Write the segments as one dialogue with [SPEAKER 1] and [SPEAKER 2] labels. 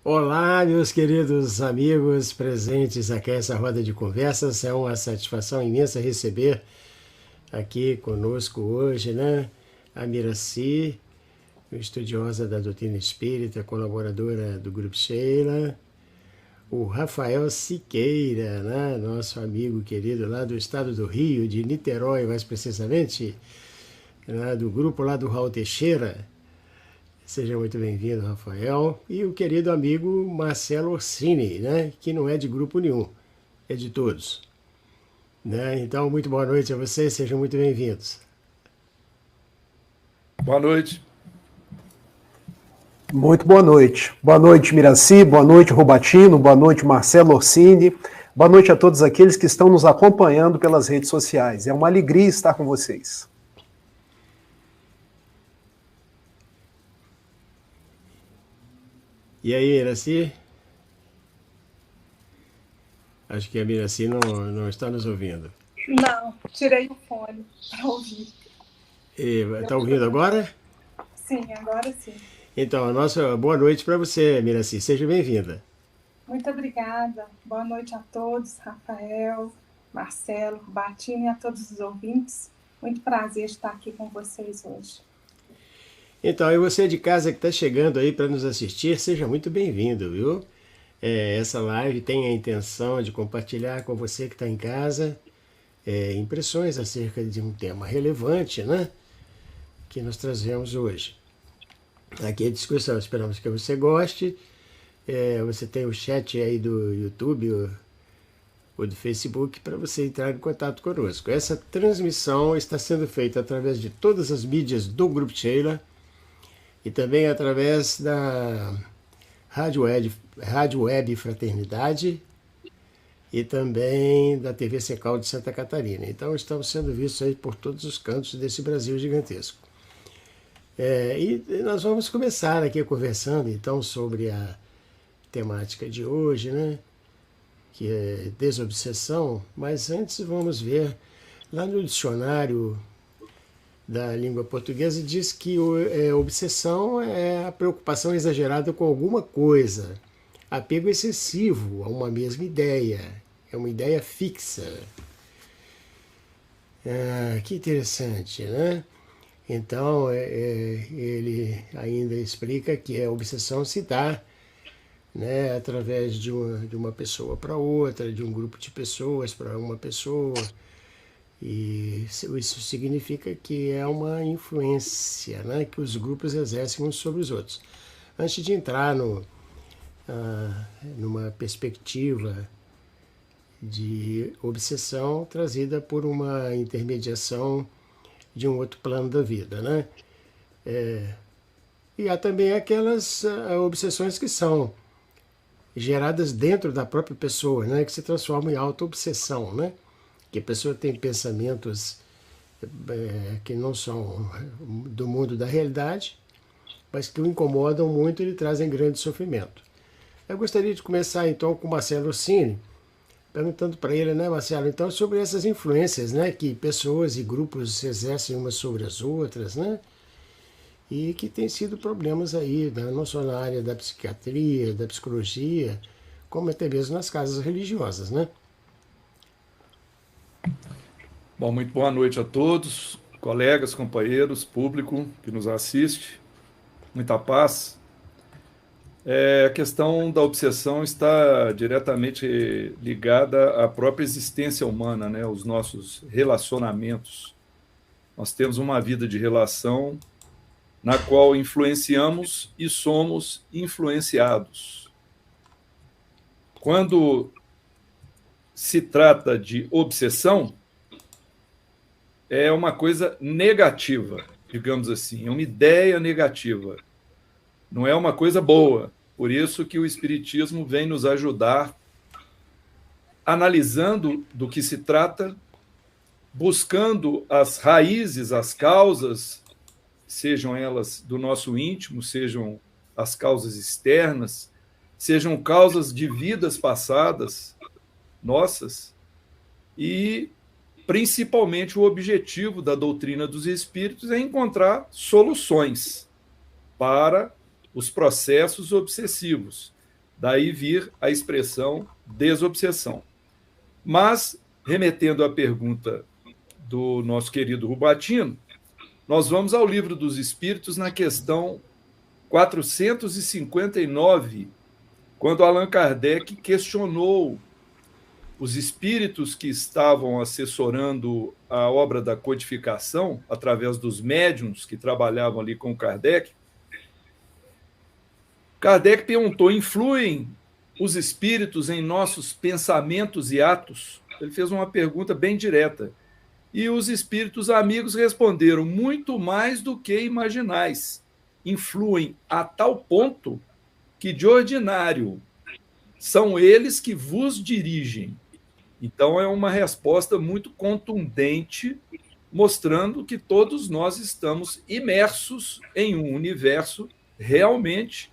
[SPEAKER 1] Olá, meus queridos amigos presentes aqui nessa roda de conversas. É uma satisfação imensa receber aqui conosco hoje, né? A Miraci, estudiosa da doutrina espírita, colaboradora do Grupo Sheila. O Rafael Siqueira, né? Nosso amigo querido lá do estado do Rio, de Niterói, mais precisamente, né? Do grupo lá do Raul Teixeira. Seja muito bem-vindo, Rafael. E o querido amigo Marcelo Orsini, né? Que não é de grupo nenhum, é de todos. Né? Então, muito boa noite a vocês, sejam muito bem-vindos.
[SPEAKER 2] Boa noite.
[SPEAKER 3] Muito boa noite. Boa noite, Miraci, boa noite, Robatino, boa noite, Marcelo Orsini. Boa noite a todos aqueles que estão nos acompanhando pelas redes sociais. É uma alegria estar com vocês.
[SPEAKER 1] E aí, Miraci? Acho que a Miraci não está nos ouvindo.
[SPEAKER 4] Não, tirei o fone para ouvir.
[SPEAKER 1] Está ouvindo agora?
[SPEAKER 4] Sim, agora sim.
[SPEAKER 1] Então, a nossa boa noite para você, Miraci. Seja bem-vinda.
[SPEAKER 4] Muito obrigada. Boa noite a todos, Rafael, Marcelo, Batini e a todos os ouvintes. Muito prazer estar aqui com vocês hoje.
[SPEAKER 1] Então, e você de casa que está chegando aí para nos assistir, seja muito bem-vindo, viu? Essa live tem a intenção de compartilhar com você que está em casa impressões acerca de um tema relevante, né? Que nós trazemos hoje. Aqui é discussão, esperamos que você goste. Você tem o chat aí do YouTube ou do Facebook para você entrar em contato conosco. Essa transmissão está sendo feita através de todas as mídias do Grupo Sheila e também através da Rádio Web Fraternidade e também da TV Secal de Santa Catarina. Então estamos sendo vistos aí por todos os cantos desse Brasil gigantesco. E nós vamos começar aqui conversando então sobre a temática de hoje, né? Que é desobsessão, mas antes vamos ver lá no dicionário da língua portuguesa diz que obsessão é a preocupação exagerada com alguma coisa, apego excessivo a uma mesma ideia, é uma ideia fixa. Que interessante, né? Então, ele ainda explica que a obsessão se dá, né, através de uma pessoa para outra, de um grupo de pessoas para uma pessoa, e isso significa que é uma influência, né, que os grupos exercem uns sobre os outros. Antes de entrar numa perspectiva de obsessão trazida por uma intermediação de um outro plano da vida, né? E há também aquelas obsessões que são geradas dentro da própria pessoa, né? Que se transformam em auto-obsessão, né? Que a pessoa tem pensamentos que não são do mundo da realidade, mas que o incomodam muito e lhe trazem grande sofrimento. Eu gostaria de começar então com o Marcelo Orsini, perguntando para ele, né, Marcelo, então sobre essas influências, né, que pessoas e grupos exercem umas sobre as outras, né, e que tem sido problemas aí, né, não só na área da psiquiatria, da psicologia, como até mesmo nas casas religiosas, né?
[SPEAKER 2] Bom, muito boa noite a todos, colegas, companheiros, público que nos assiste. Muita paz. A questão da obsessão está diretamente ligada à própria existência humana, né? Os nossos relacionamentos. Nós temos uma vida de relação na qual influenciamos e somos influenciados. Quando se trata de obsessão, é uma coisa negativa, digamos assim, é uma ideia negativa. Não é uma coisa boa. Por isso que o Espiritismo vem nos ajudar, analisando do que se trata, buscando as raízes, as causas, sejam elas do nosso íntimo, sejam as causas externas, sejam causas de vidas passadas nossas, e principalmente o objetivo da doutrina dos espíritos é encontrar soluções para os processos obsessivos, Daí vir a expressão desobsessão. Mas, remetendo à pergunta do nosso querido Rubatino, nós vamos ao Livro dos Espíritos na questão 459, quando Allan Kardec questionou os espíritos que estavam assessorando a obra da codificação, através dos médiuns que trabalhavam ali com Kardec. Kardec perguntou: influem os espíritos em nossos pensamentos e atos? Ele fez uma pergunta bem direta. E os espíritos amigos responderam: muito mais do que imaginais. Influem a tal ponto que, de ordinário, são eles que vos dirigem. Então, é uma resposta muito contundente, mostrando que todos nós estamos imersos em um universo realmente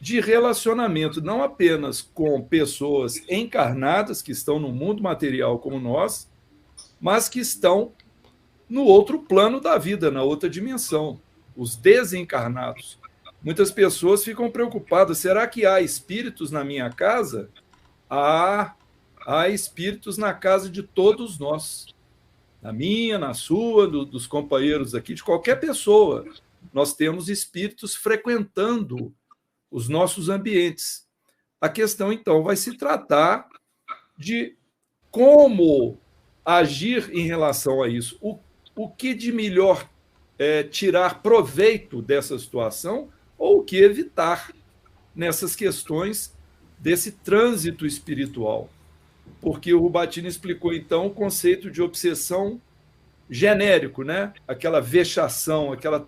[SPEAKER 2] de relacionamento, não apenas com pessoas encarnadas, que estão no mundo material como nós, mas que estão no outro plano da vida, na outra dimensão, os desencarnados. Muitas pessoas ficam preocupadas: será que há espíritos na minha casa? Há espíritos na casa de todos nós. Na minha, na sua, dos companheiros aqui, de qualquer pessoa. Nós temos espíritos frequentando os nossos ambientes. A questão, então, vai se tratar de como agir em relação a isso. O que de melhor tirar proveito dessa situação ou o que evitar nessas questões desse trânsito espiritual. Porque o Rubatino explicou, então, o conceito de obsessão genérico, né? Aquela vexação, aquela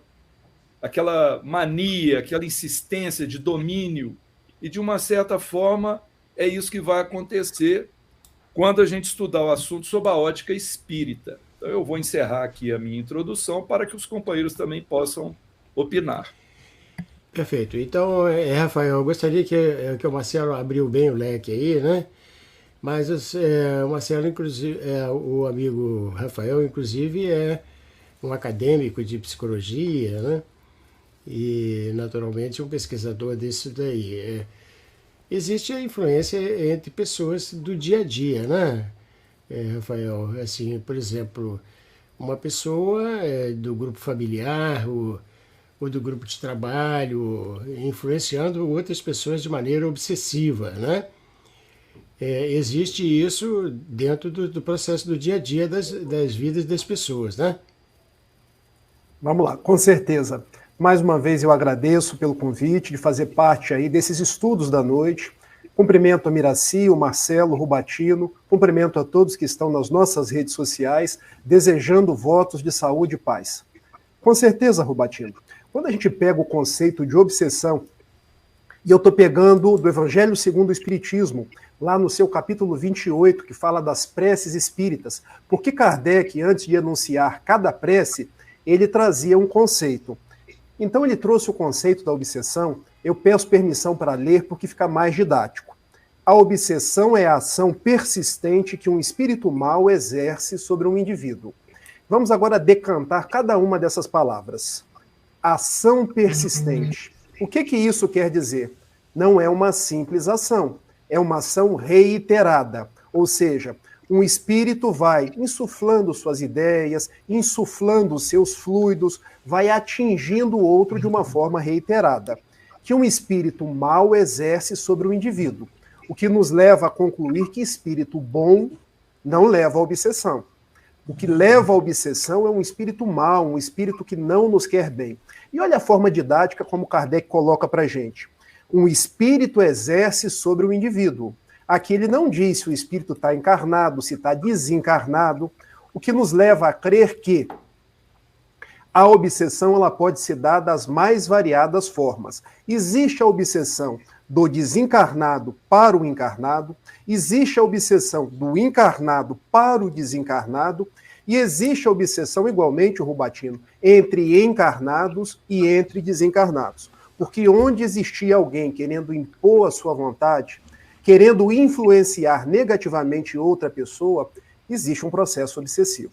[SPEAKER 2] mania, aquela insistência de domínio. E, de uma certa forma, é isso que vai acontecer quando a gente estudar o assunto sob a ótica espírita. Então, eu vou encerrar aqui a minha introdução para que os companheiros também possam opinar.
[SPEAKER 1] Perfeito. Então, Rafael, eu gostaria que o Marcelo abriu bem o leque aí, né? Mas o Marcelo, inclusive, o amigo Rafael, inclusive, é um acadêmico de psicologia, né? E, naturalmente, um pesquisador disso daí. Existe a influência entre pessoas do dia a dia, né, Rafael? Assim, por exemplo, uma pessoa do grupo familiar ou do grupo de trabalho, influenciando outras pessoas de maneira obsessiva, né? Existe isso dentro do processo do dia a dia das vidas das pessoas, né?
[SPEAKER 3] Vamos lá, com certeza. Mais uma vez eu agradeço pelo convite de fazer parte aí desses estudos da noite. Cumprimento a Miraci, o Marcelo, o Rubatino, cumprimento a todos que estão nas nossas redes sociais, desejando votos de saúde e paz. Com certeza, Rubatino, quando a gente pega o conceito de obsessão, e eu estou pegando do Evangelho segundo o Espiritismo, lá no seu capítulo 28, que fala das preces espíritas, porque Kardec, antes de anunciar cada prece, ele trazia um conceito. Então ele trouxe o conceito da obsessão. Eu peço permissão para ler porque fica mais didático. A obsessão é a ação persistente que um espírito mau exerce sobre um indivíduo. Vamos agora decantar cada uma dessas palavras. Ação persistente. O que isso quer dizer? Não é uma simples ação, é uma ação reiterada. Ou seja, um espírito vai insuflando suas ideias, insuflando seus fluidos, vai atingindo o outro de uma forma reiterada, que um espírito mau exerce sobre o indivíduo, o que nos leva a concluir que espírito bom não leva à obsessão. O que leva à obsessão é um espírito mau, um espírito que não nos quer bem. E olha a forma didática como Kardec coloca para a gente. Um espírito exerce sobre o indivíduo. Aqui ele não diz se o espírito está encarnado, se está desencarnado, o que nos leva a crer que a obsessão ela pode se dar das mais variadas formas. Existe a obsessão do desencarnado para o encarnado, existe a obsessão do encarnado para o desencarnado, e existe a obsessão, igualmente, o Rubatino, entre encarnados e entre desencarnados. Porque onde existia alguém querendo impor a sua vontade, querendo influenciar negativamente outra pessoa, existe um processo obsessivo.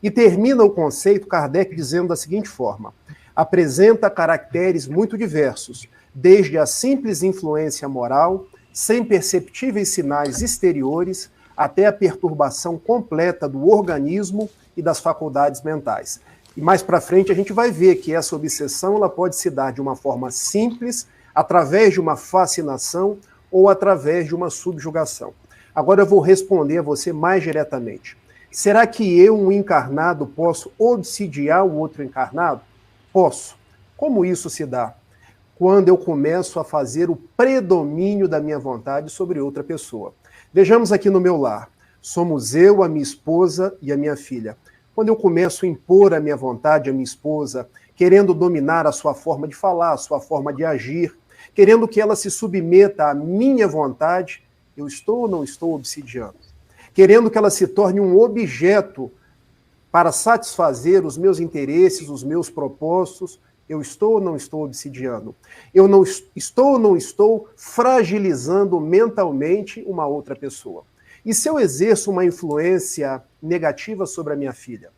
[SPEAKER 3] E termina o conceito Kardec dizendo da seguinte forma: apresenta caracteres muito diversos, desde a simples influência moral, sem perceptíveis sinais exteriores, até a perturbação completa do organismo e das faculdades mentais. E mais para frente a gente vai ver que essa obsessão ela pode se dar de uma forma simples, através de uma fascinação ou através de uma subjugação. Agora eu vou responder a você mais diretamente. Será que eu, um encarnado, posso obsidiar o outro encarnado? Posso. Como isso se dá? Quando eu começo a fazer o predomínio da minha vontade sobre outra pessoa. Vejamos aqui no meu lar. Somos eu, a minha esposa e a minha filha. Quando eu começo a impor a minha vontade à minha esposa, querendo dominar a sua forma de falar, a sua forma de agir, querendo que ela se submeta à minha vontade, eu estou ou não estou obsidiando? Querendo que ela se torne um objeto para satisfazer os meus interesses, os meus propósitos, eu estou ou não estou obsidiando? Eu não estou ou não estou fragilizando mentalmente uma outra pessoa? E se eu exerço uma influência negativa sobre a minha filha,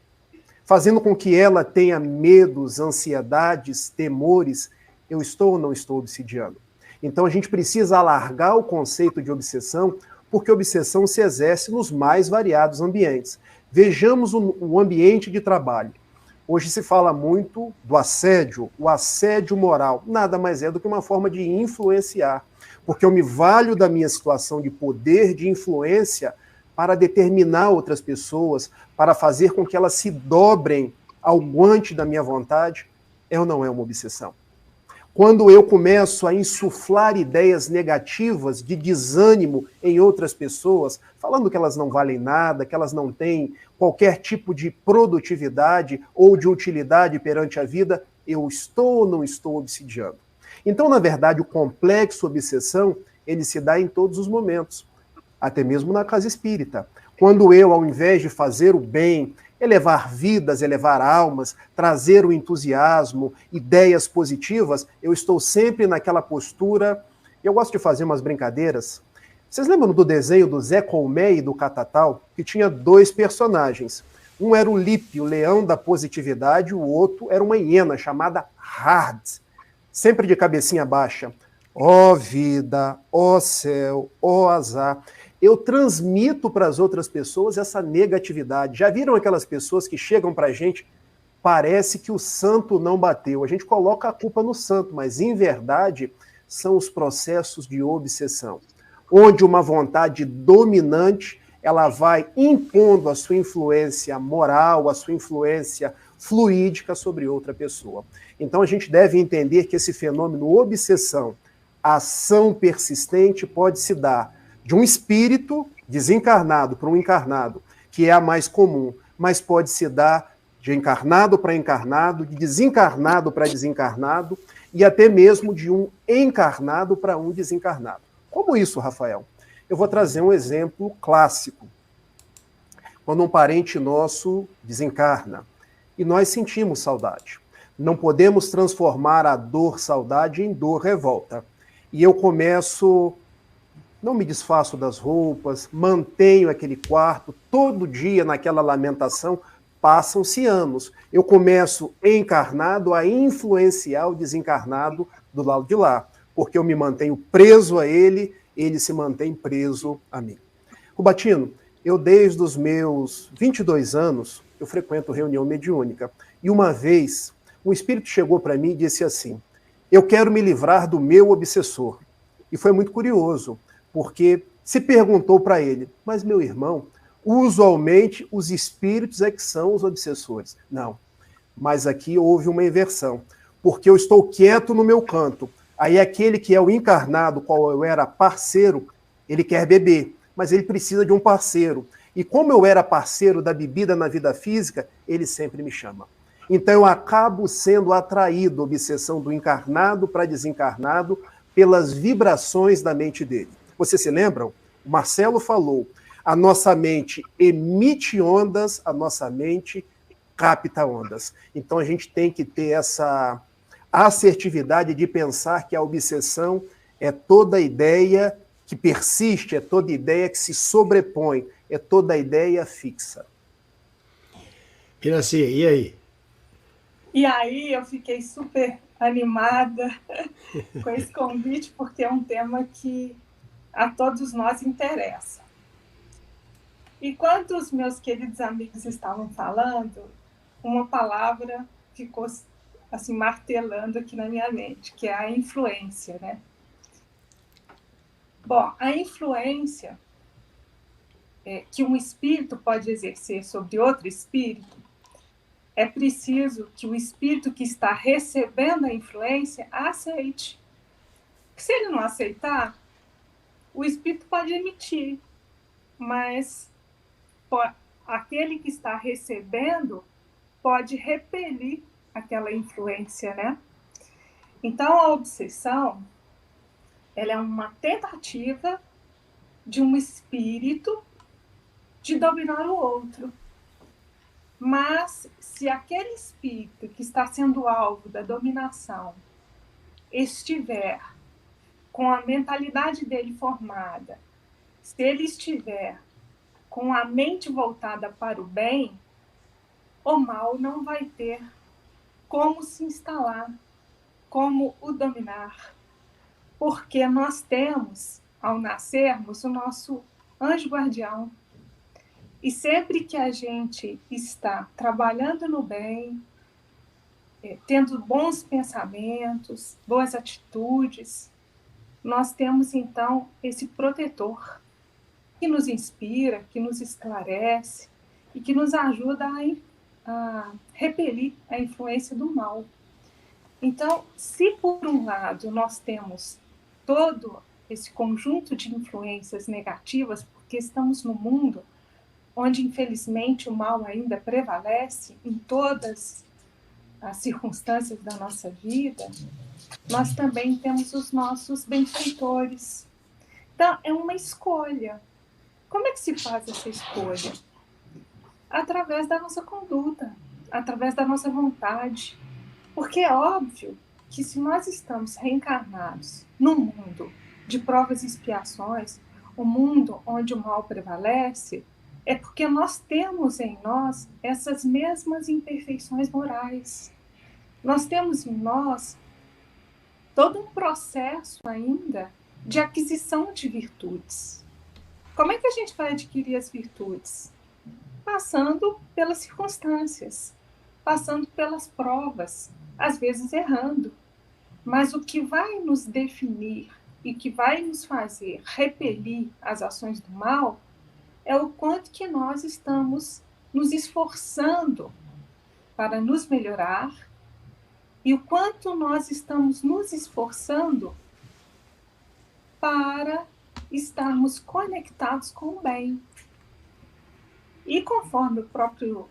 [SPEAKER 3] fazendo com que ela tenha medos, ansiedades, temores, eu estou ou não estou obsidiando? Então a gente precisa alargar o conceito de obsessão, porque obsessão se exerce nos mais variados ambientes. Vejamos o ambiente de trabalho. Hoje se fala muito do assédio, o assédio moral. Nada mais é do que uma forma de influenciar, porque eu me valho da minha situação de poder, de influência, para determinar outras pessoas, para fazer com que elas se dobrem ao guante da minha vontade. É ou não é uma obsessão? Quando eu começo a insuflar ideias negativas de desânimo em outras pessoas, falando que elas não valem nada, que elas não têm qualquer tipo de produtividade ou de utilidade perante a vida, eu estou ou não estou obsidiando? Então, na verdade, o complexo obsessão, ele se dá em todos os momentos, até mesmo na casa espírita. Quando eu, ao invés de fazer o bem, elevar vidas, elevar almas, trazer o entusiasmo, ideias positivas, eu estou sempre naquela postura. Eu gosto de fazer umas brincadeiras. Vocês lembram do desenho do Zé Colmé e do Catatal? Que tinha dois personagens. Um era o Lipe, o leão da positividade, o outro era uma hiena chamada Hard, sempre de cabecinha baixa. Ó vida, ó céu, ó azar. Eu transmito para as outras pessoas essa negatividade. Já viram aquelas pessoas que chegam para a gente, parece que o santo não bateu. A gente coloca a culpa no santo, mas em verdade são os processos de obsessão, onde uma vontade dominante, ela vai impondo a sua influência moral, a sua influência fluídica sobre outra pessoa. Então a gente deve entender que esse fenômeno obsessão, ação persistente, pode se dar de um espírito desencarnado para um encarnado, que é a mais comum, mas pode se dar de encarnado para encarnado, de desencarnado para desencarnado, e até mesmo de um encarnado para um desencarnado. Como isso, Rafael? Eu vou trazer um exemplo clássico. Quando um parente nosso desencarna, e nós sentimos saudade. Não podemos transformar a dor saudade em dor revolta. E eu começo... Não me desfaço das roupas, mantenho aquele quarto, todo dia naquela lamentação, passam-se anos. Eu começo encarnado a influenciar o desencarnado do lado de lá, porque eu me mantenho preso a ele, ele se mantém preso a mim. Rubatino, eu desde os meus 22 anos, eu frequento reunião mediúnica, e uma vez um espírito chegou para mim e disse assim, eu quero me livrar do meu obsessor. E foi muito curioso, porque se perguntou para ele, mas meu irmão, usualmente os espíritos é que são os obsessores. Não, mas aqui houve uma inversão, porque eu estou quieto no meu canto, aí aquele que é o encarnado, qual eu era parceiro, ele quer beber, mas ele precisa de um parceiro. E como eu era parceiro da bebida na vida física, ele sempre me chama. Então eu acabo sendo atraído, obsessão do encarnado para desencarnado, pelas vibrações da mente dele. Vocês se lembram? O Marcelo falou, a nossa mente emite ondas, a nossa mente capta ondas. Então a gente tem que ter essa assertividade de pensar que a obsessão é toda ideia que persiste, é toda ideia que se sobrepõe, é toda ideia fixa.
[SPEAKER 1] Iraci, e aí?
[SPEAKER 4] E aí eu fiquei super animada com esse convite, porque é um tema que a todos nós interessa. Enquanto os meus queridos amigos estavam falando, uma palavra ficou assim martelando aqui na minha mente, que é a influência, né? Bom, a influência que um espírito pode exercer sobre outro espírito, é preciso que o espírito que está recebendo a influência aceite. Se ele não aceitar, o espírito pode emitir, mas aquele que está recebendo pode repelir aquela influência, né? Então, a obsessão, ela é uma tentativa de um espírito de dominar o outro. Mas, se aquele espírito que está sendo alvo da dominação estiver com a mentalidade dele formada, se ele estiver com a mente voltada para o bem, o mal não vai ter como se instalar, como o dominar. Porque nós temos, ao nascermos, o nosso anjo guardião. E sempre que a gente está trabalhando no bem, tendo bons pensamentos, boas atitudes, nós temos, então, esse protetor que nos inspira, que nos esclarece e que nos ajuda a repelir a influência do mal. Então, se por um lado nós temos todo esse conjunto de influências negativas, porque estamos num mundo onde, infelizmente, o mal ainda prevalece em todas as circunstâncias da nossa vida, nós também temos os nossos benfeitores. Então, é uma escolha. Como é que se faz essa escolha? Através da nossa conduta, através da nossa vontade. Porque é óbvio que se nós estamos reencarnados num mundo de provas e expiações, um mundo onde o mal prevalece, é porque nós temos em nós essas mesmas imperfeições morais. Nós temos em nós todo um processo ainda de aquisição de virtudes. Como é que a gente vai adquirir as virtudes? Passando pelas circunstâncias, passando pelas provas, às vezes errando. Mas o que vai nos definir e que vai nos fazer repelir as ações do mal é o quanto que nós estamos nos esforçando para nos melhorar e o quanto nós estamos nos esforçando para estarmos conectados com o bem. E conforme o próprio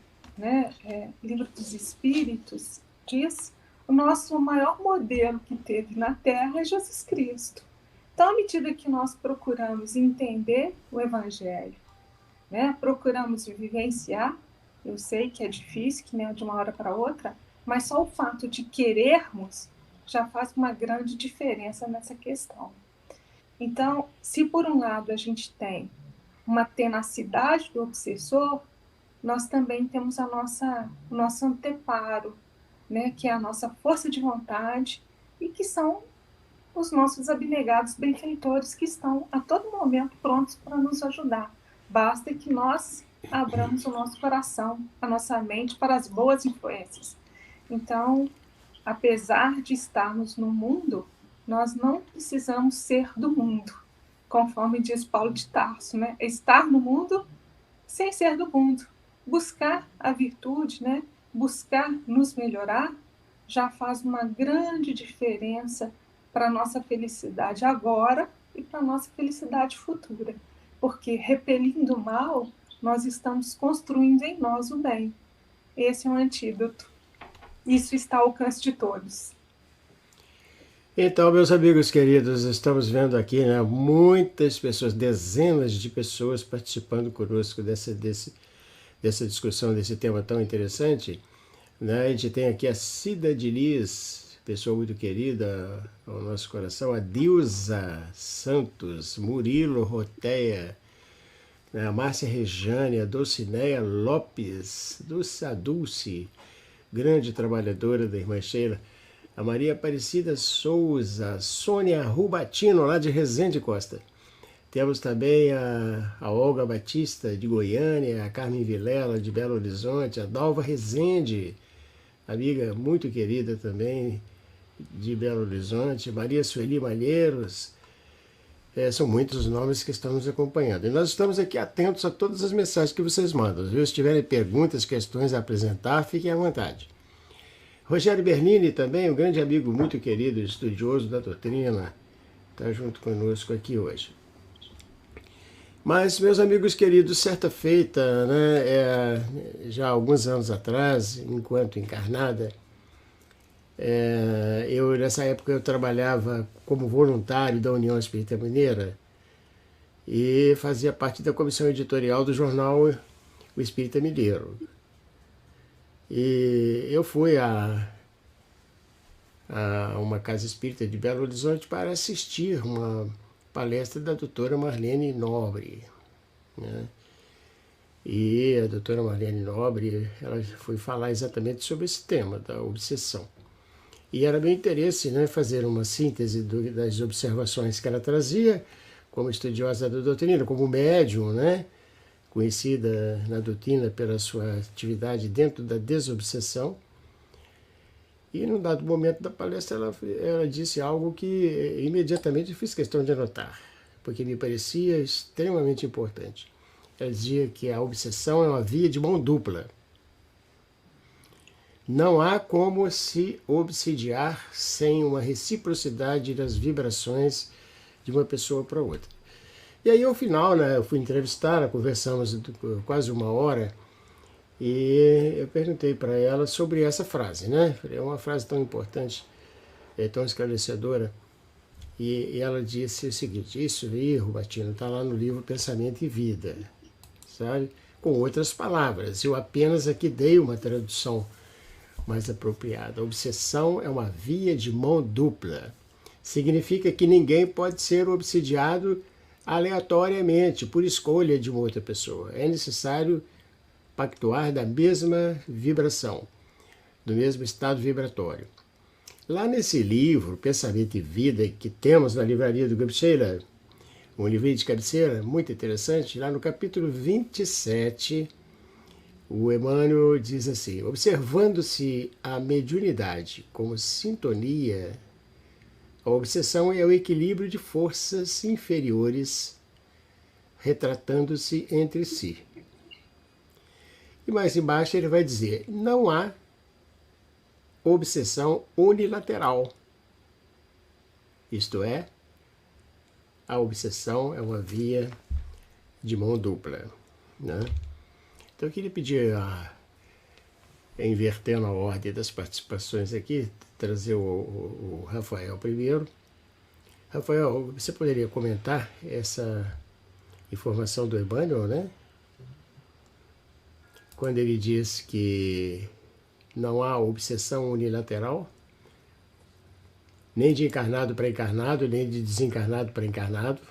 [SPEAKER 4] Livro dos Espíritos diz, o nosso maior modelo que teve na Terra é Jesus Cristo. Então, à medida que nós procuramos entender o Evangelho, procuramos vivenciar, eu sei que é difícil, que nem de uma hora para outra, mas só o fato de querermos já faz uma grande diferença nessa questão. Então, se por um lado a gente tem uma tenacidade do obsessor, nós também temos o nosso anteparo, que é a nossa força de vontade e que são os nossos abnegados benfeitores que estão a todo momento prontos para nos ajudar. Basta que nós abramos o nosso coração, a nossa mente para as boas influências. Então, apesar de estarmos no mundo, nós não precisamos ser do mundo, conforme diz Paulo de Tarso, é estar no mundo sem ser do mundo. Buscar a virtude, buscar nos melhorar, já faz uma grande diferença para a nossa felicidade agora e para a nossa felicidade futura. Porque repelindo o mal, nós estamos construindo em nós o bem. Esse é um antídoto. Isso está ao alcance de todos.
[SPEAKER 1] Então, meus amigos queridos, estamos vendo aqui muitas pessoas, dezenas de pessoas participando conosco dessa discussão, desse tema tão interessante. A gente tem aqui a Cida de Liz, pessoa muito querida ao nosso coração, a Dilza Santos, Murilo Roteia, a Márcia Rejane, a Dulcineia Lopes, a Dulce, grande trabalhadora da irmã Sheila, a Maria Aparecida Souza, Sônia Rubatino, lá de Resende Costa, Temos também a Olga Batista, de Goiânia, a Carmen Vilela, de Belo Horizonte, a Dalva Rezende, amiga muito querida também, de Belo Horizonte, Maria Sueli Malheiros. São muitos os nomes que estão nos acompanhando. E nós estamos aqui atentos a todas as mensagens que vocês mandam, viu? Se tiverem perguntas, questões a apresentar, fiquem à vontade. Rogério Bernini também, um grande amigo muito querido, estudioso da doutrina, está junto conosco aqui hoje. Mas, meus amigos queridos, certa feita, né, já há alguns anos atrás, enquanto encarnada, nessa época eu trabalhava como voluntário da União Espírita Mineira e fazia parte da comissão editorial do jornal O Espírita Mineiro. E eu fui a uma casa espírita de Belo Horizonte para assistir uma palestra da doutora Marlene Nobre, né? E a doutora Marlene Nobre, ela foi falar exatamente sobre esse tema da obsessão. E era meu interesse, né, fazer uma síntese das observações que ela trazia, como estudiosa da doutrina, como médium, né, conhecida na doutrina pela sua atividade dentro da desobsessão. E num dado momento da palestra ela disse algo que imediatamente fiz questão de anotar, porque me parecia extremamente importante. Ela dizia que a obsessão é uma via de mão dupla. Não há como se obsidiar sem uma reciprocidade das vibrações de uma pessoa para outra. E aí, ao final, né, eu fui entrevistá-la, conversamos quase uma hora, e eu perguntei para ela sobre essa frase, né? É uma frase tão importante, tão esclarecedora. E ela disse o seguinte: isso aí, Rubatino, está lá no livro Pensamento e Vida, sabe? Com outras palavras. Eu apenas aqui dei uma tradução mais apropriada. A obsessão é uma via de mão dupla. Significa que ninguém pode ser obsidiado aleatoriamente, por escolha de uma outra pessoa. É necessário pactuar da mesma vibração, do mesmo estado vibratório. Lá nesse livro, Pensamento e Vida, que temos na livraria do Grupo Sheila, um livrinho de cabeceira muito interessante, lá no capítulo 27, o Emmanuel diz assim: observando-se a mediunidade como sintonia, a obsessão é o equilíbrio de forças inferiores retratando-se entre si. E mais embaixo ele vai dizer: não há obsessão unilateral. Isto é, a obsessão é uma via de mão dupla, né? Então eu queria pedir, invertendo a ordem das participações aqui, trazer o Rafael primeiro. Rafael, você poderia comentar essa informação do Emmanuel, né? Quando ele diz que não há obsessão unilateral, nem de encarnado para encarnado, nem de desencarnado para encarnado.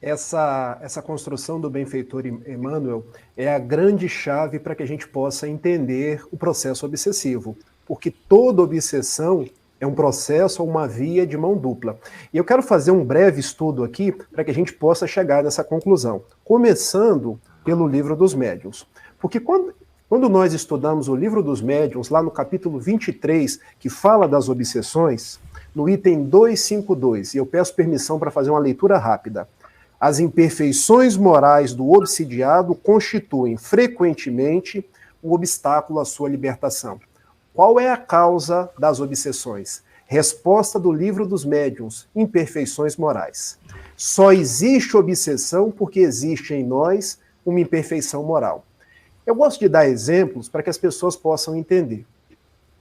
[SPEAKER 3] Essa construção do benfeitor Emmanuel é a grande chave para que a gente possa entender o processo obsessivo, porque toda obsessão é um processo ou uma via de mão dupla. E eu quero fazer um breve estudo aqui para que a gente possa chegar nessa conclusão, começando pelo Livro dos Médiuns. Porque quando nós estudamos o Livro dos Médiuns, lá no capítulo 23, que fala das obsessões, no item 252, e eu peço permissão para fazer uma leitura rápida. As imperfeições morais do obsidiado constituem frequentemente um obstáculo à sua libertação. Qual é a causa das obsessões? Resposta do Livro dos Médiuns: imperfeições morais. Só existe obsessão porque existe em nós uma imperfeição moral. Eu gosto de dar exemplos para que as pessoas possam entender.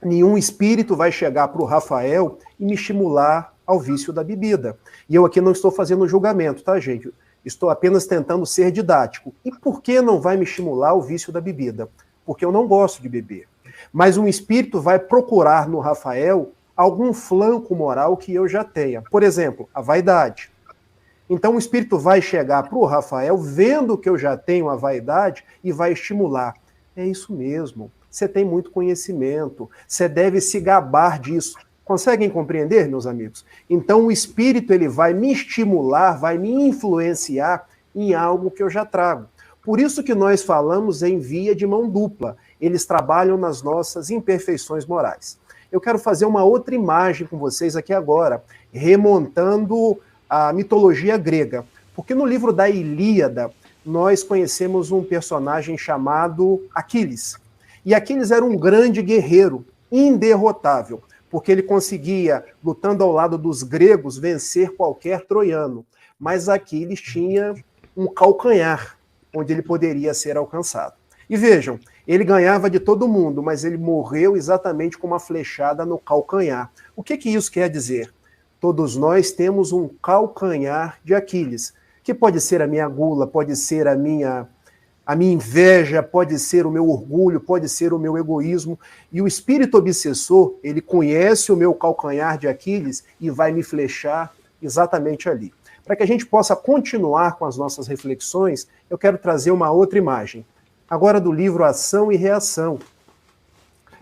[SPEAKER 3] Nenhum espírito vai chegar para o Rafael e me estimular ao vício da bebida. E eu aqui não estou fazendo julgamento, tá, gente? Estou apenas tentando ser didático. E por que não vai me estimular ao vício da bebida? Porque eu não gosto de beber. Mas um espírito vai procurar no Rafael algum flanco moral que eu já tenha. Por exemplo, a vaidade. Então o espírito vai chegar para o Rafael, vendo que eu já tenho a vaidade, e vai estimular. É isso mesmo, você tem muito conhecimento, você deve se gabar disso. Conseguem compreender, meus amigos? Então o espírito ele vai me estimular, vai me influenciar em algo que eu já trago. Por isso que nós falamos em via de mão dupla. Eles trabalham nas nossas imperfeições morais. Eu quero fazer uma outra imagem com vocês aqui agora, remontando a mitologia grega. Porque no livro da Ilíada, nós conhecemos um personagem chamado Aquiles. E Aquiles era um grande guerreiro, inderrotável, porque ele conseguia, lutando ao lado dos gregos, vencer qualquer troiano. Mas Aquiles tinha um calcanhar, onde ele poderia ser alcançado. E vejam, ele ganhava de todo mundo, mas ele morreu exatamente com uma flechada no calcanhar. O que isso quer dizer? Todos nós temos um calcanhar de Aquiles, que pode ser a minha gula, pode ser a minha inveja, pode ser o meu orgulho, pode ser o meu egoísmo. E o espírito obsessor, ele conhece o meu calcanhar de Aquiles e vai me flechar exatamente ali. Para que a gente possa continuar com as nossas reflexões, eu quero trazer uma outra imagem. Agora do livro Ação e Reação.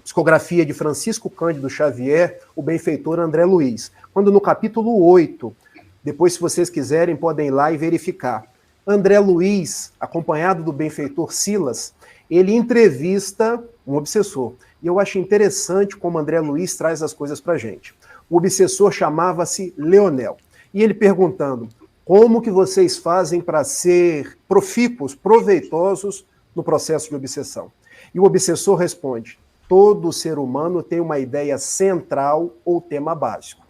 [SPEAKER 3] Psicografia de Francisco Cândido Xavier, o benfeitor André Luiz. Quando no capítulo 8, depois se vocês quiserem podem ir lá e verificar. André Luiz, acompanhado do benfeitor Silas, ele entrevista um obsessor. E eu acho interessante como André Luiz traz as coisas para a gente. O obsessor chamava-se Leonel. E ele perguntando, como que vocês fazem para ser profícuos, proveitosos no processo de obsessão? E o obsessor responde, todo ser humano tem uma ideia central ou tema básico,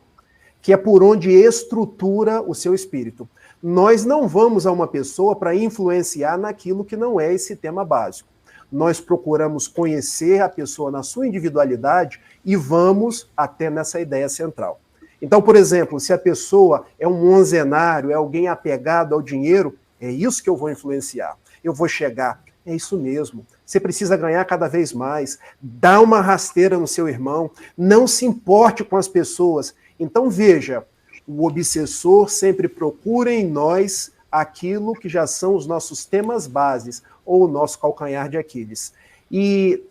[SPEAKER 3] que é por onde estrutura o seu espírito. Nós não vamos a uma pessoa para influenciar naquilo que não é esse tema básico. Nós procuramos conhecer a pessoa na sua individualidade e vamos até nessa ideia central. Então, por exemplo, se a pessoa é um onzenário, é alguém apegado ao dinheiro, é isso que eu vou influenciar. Eu vou chegar, é isso mesmo. Você precisa ganhar cada vez mais. Dá uma rasteira no seu irmão. Não se importe com as pessoas. Então, veja, o obsessor sempre procura em nós aquilo que já são os nossos temas bases, ou o nosso calcanhar de Aquiles. E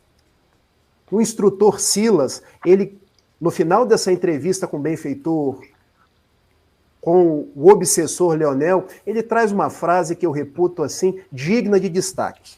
[SPEAKER 3] o instrutor Silas, ele, no final dessa entrevista com o benfeitor, com o obsessor Leonel, ele traz uma frase que eu reputo assim, digna de destaque.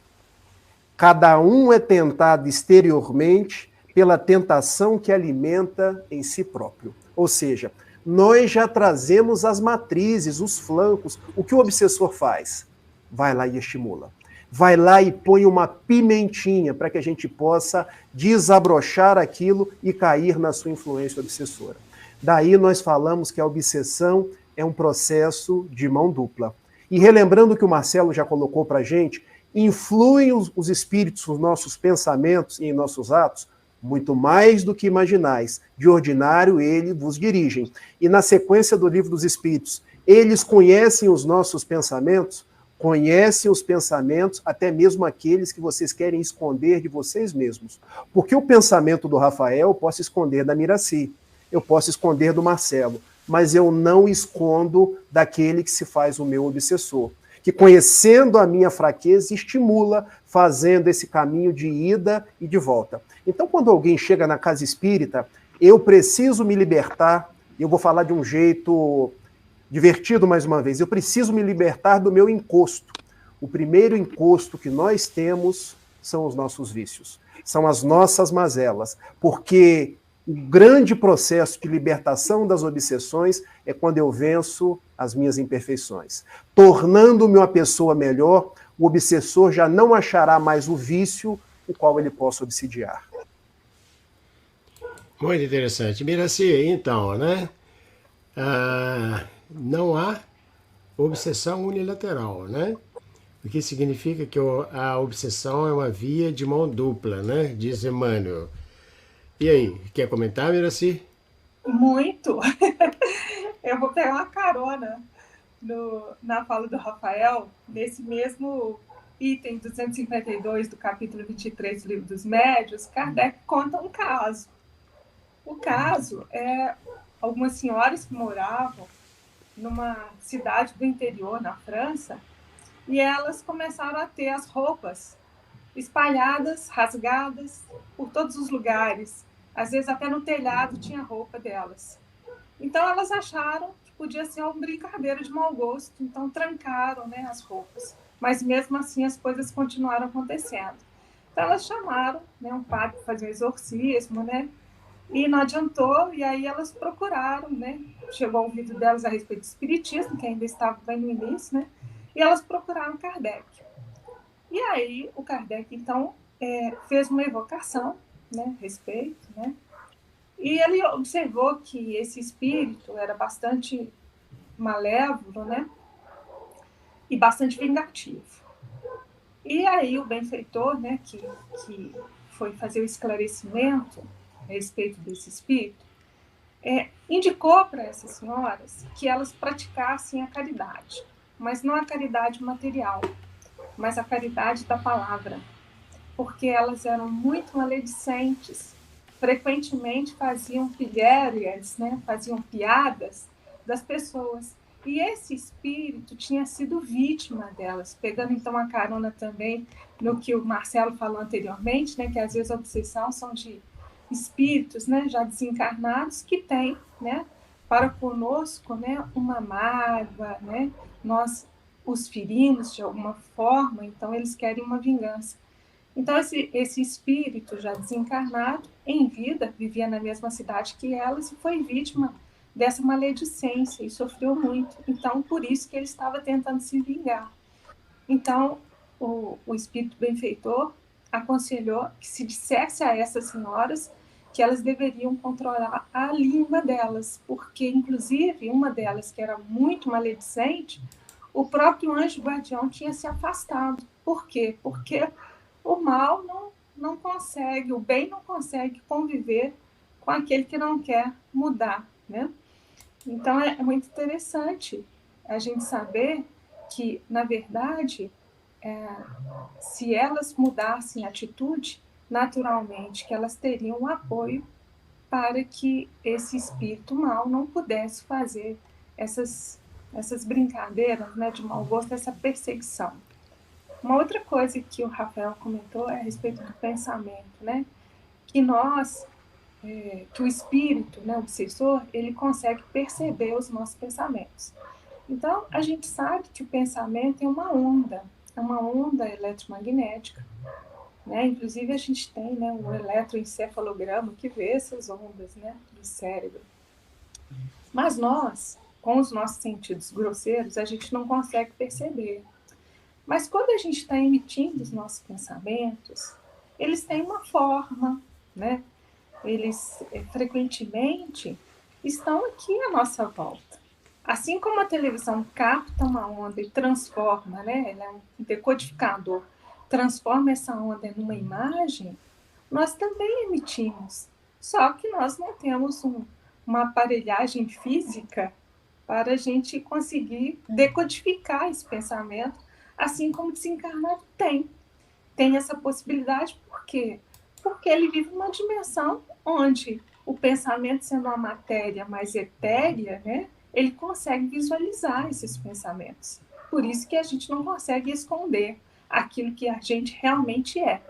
[SPEAKER 3] Cada um é tentado exteriormente pela tentação que alimenta em si próprio. Ou seja, nós já trazemos as matrizes, os flancos. O que o obsessor faz? Vai lá e estimula. Vai lá e põe uma pimentinha para que a gente possa desabrochar aquilo e cair na sua influência obsessora. Daí nós falamos que a obsessão é um processo de mão dupla. E relembrando o que o Marcelo já colocou para a gente, influem os espíritos nos nossos pensamentos e em nossos atos? Muito mais do que imaginais. De ordinário, ele vos dirigem. E na sequência do Livro dos Espíritos, eles conhecem os nossos pensamentos? Conhecem os pensamentos, até mesmo aqueles que vocês querem esconder de vocês mesmos. Porque o pensamento do Rafael eu posso esconder da Miraci, eu posso esconder do Marcelo, mas eu não escondo daquele que se faz o meu obsessor, que conhecendo a minha fraqueza estimula, fazendo esse caminho de ida e de volta. Então, quando alguém chega na casa espírita, eu preciso me libertar, eu vou falar de um jeito divertido mais uma vez, eu preciso me libertar do meu encosto. O primeiro encosto que nós temos são os nossos vícios, são as nossas mazelas, porque o grande processo de libertação das obsessões é quando eu venço as minhas imperfeições. Tornando-me uma pessoa melhor, o obsessor já não achará mais o vício o qual ele possa obsidiar.
[SPEAKER 1] Muito interessante. Miraci, então, né? Não há obsessão unilateral, né? O que significa que a obsessão é uma via de mão dupla, né? Diz Emmanuel. E aí, quer comentar, Miraci?
[SPEAKER 4] Muito! Eu vou pegar uma carona na fala do Rafael, nesse mesmo item 252 do capítulo 23 do Livro dos Médiuns. Kardec conta um caso. O caso é algumas senhoras que moravam numa cidade do interior, na França, e elas começaram a ter as roupas espalhadas, rasgadas por todos os lugares. Às vezes até no telhado tinha roupa delas. Então elas acharam que podia ser uma brincadeira de mau gosto, então trancaram, né, as roupas. Mas mesmo assim as coisas continuaram acontecendo. Então elas chamaram, né, um padre para fazer um exorcismo, né, e não adiantou, e aí elas procuraram, né, chegou ao ouvido delas a respeito do espiritismo, que ainda estava bem no início, né, e elas procuraram Kardec. E aí o Kardec, então, fez uma evocação, né, a respeito, né, e ele observou que esse espírito era bastante malévolo, né, e bastante vingativo. E aí o benfeitor, né, que foi fazer o esclarecimento a respeito desse espírito, indicou para essas senhoras que elas praticassem a caridade, mas não a caridade material, mas a caridade da palavra, porque elas eram muito maledicentes, frequentemente faziam pilhérias, né, faziam piadas das pessoas. E esse espírito tinha sido vítima delas, pegando então a carona também no que o Marcelo falou anteriormente, né, que às vezes a obsessão são de espíritos, né, já desencarnados, que têm, né, para conosco, né, uma mágoa, né, nós os ferimos de alguma forma, então eles querem uma vingança. Então, esse espírito já desencarnado, em vida, vivia na mesma cidade que elas e foi vítima dessa maledicência e sofreu muito. Então, por isso que ele estava tentando se vingar. Então, o espírito benfeitor aconselhou que se dissesse a essas senhoras que elas deveriam controlar a língua delas, porque, inclusive, uma delas, que era muito maledicente, o próprio anjo guardião tinha se afastado. Por quê? Porque o mal não consegue, o bem não consegue conviver com aquele que não quer mudar, né? Então é muito interessante a gente saber que, na verdade, se elas mudassem a atitude, naturalmente que elas teriam um apoio para que esse espírito mal não pudesse fazer essas brincadeiras, né, de mau gosto, essa perseguição. Uma outra coisa que o Rafael comentou é a respeito do pensamento, né? Que nós, que o espírito, né, o obsessor, ele consegue perceber os nossos pensamentos. Então, a gente sabe que o pensamento é uma onda eletromagnética, né? Inclusive, a gente tem, né, um eletroencefalograma que vê essas ondas, né, do cérebro. Mas nós, com os nossos sentidos grosseiros, a gente não consegue perceber. Mas quando a gente está emitindo os nossos pensamentos, eles têm uma forma, né? Eles frequentemente estão aqui à nossa volta. Assim como a televisão capta uma onda e transforma, né? Ela é um decodificador, transforma essa onda numa imagem, nós também emitimos. Só que nós não temos uma aparelhagem física para a gente conseguir decodificar esse pensamento, assim como o desencarnado tem. Tem essa possibilidade, por quê? Porque ele vive uma dimensão onde o pensamento, sendo uma matéria mais etérea, né, ele consegue visualizar esses pensamentos. Por isso que a gente não consegue esconder aquilo que a gente realmente é.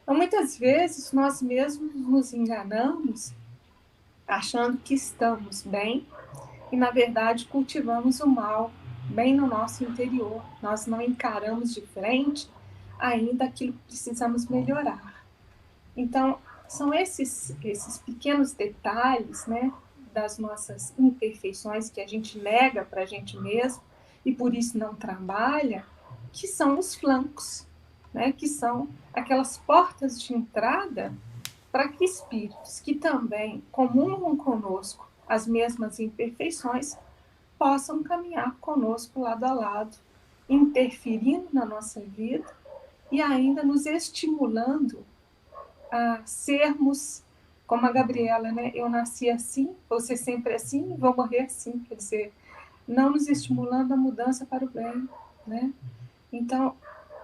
[SPEAKER 4] Então, muitas vezes, nós mesmos nos enganamos achando que estamos bem e, na verdade, cultivamos o mal bem no nosso interior. Nós não encaramos de frente ainda aquilo que precisamos melhorar. Então, são esses pequenos detalhes, né, das nossas imperfeições que a gente nega para a gente mesmo e por isso não trabalha, que são os flancos, né, que são aquelas portas de entrada para que espíritos que também comungam conosco as mesmas imperfeições possam caminhar conosco lado a lado, interferindo na nossa vida e ainda nos estimulando a sermos como a Gabriela, né? Eu nasci assim, vou ser sempre assim, vou morrer assim. Quer dizer, não nos estimulando a mudança para o bem, né? Então,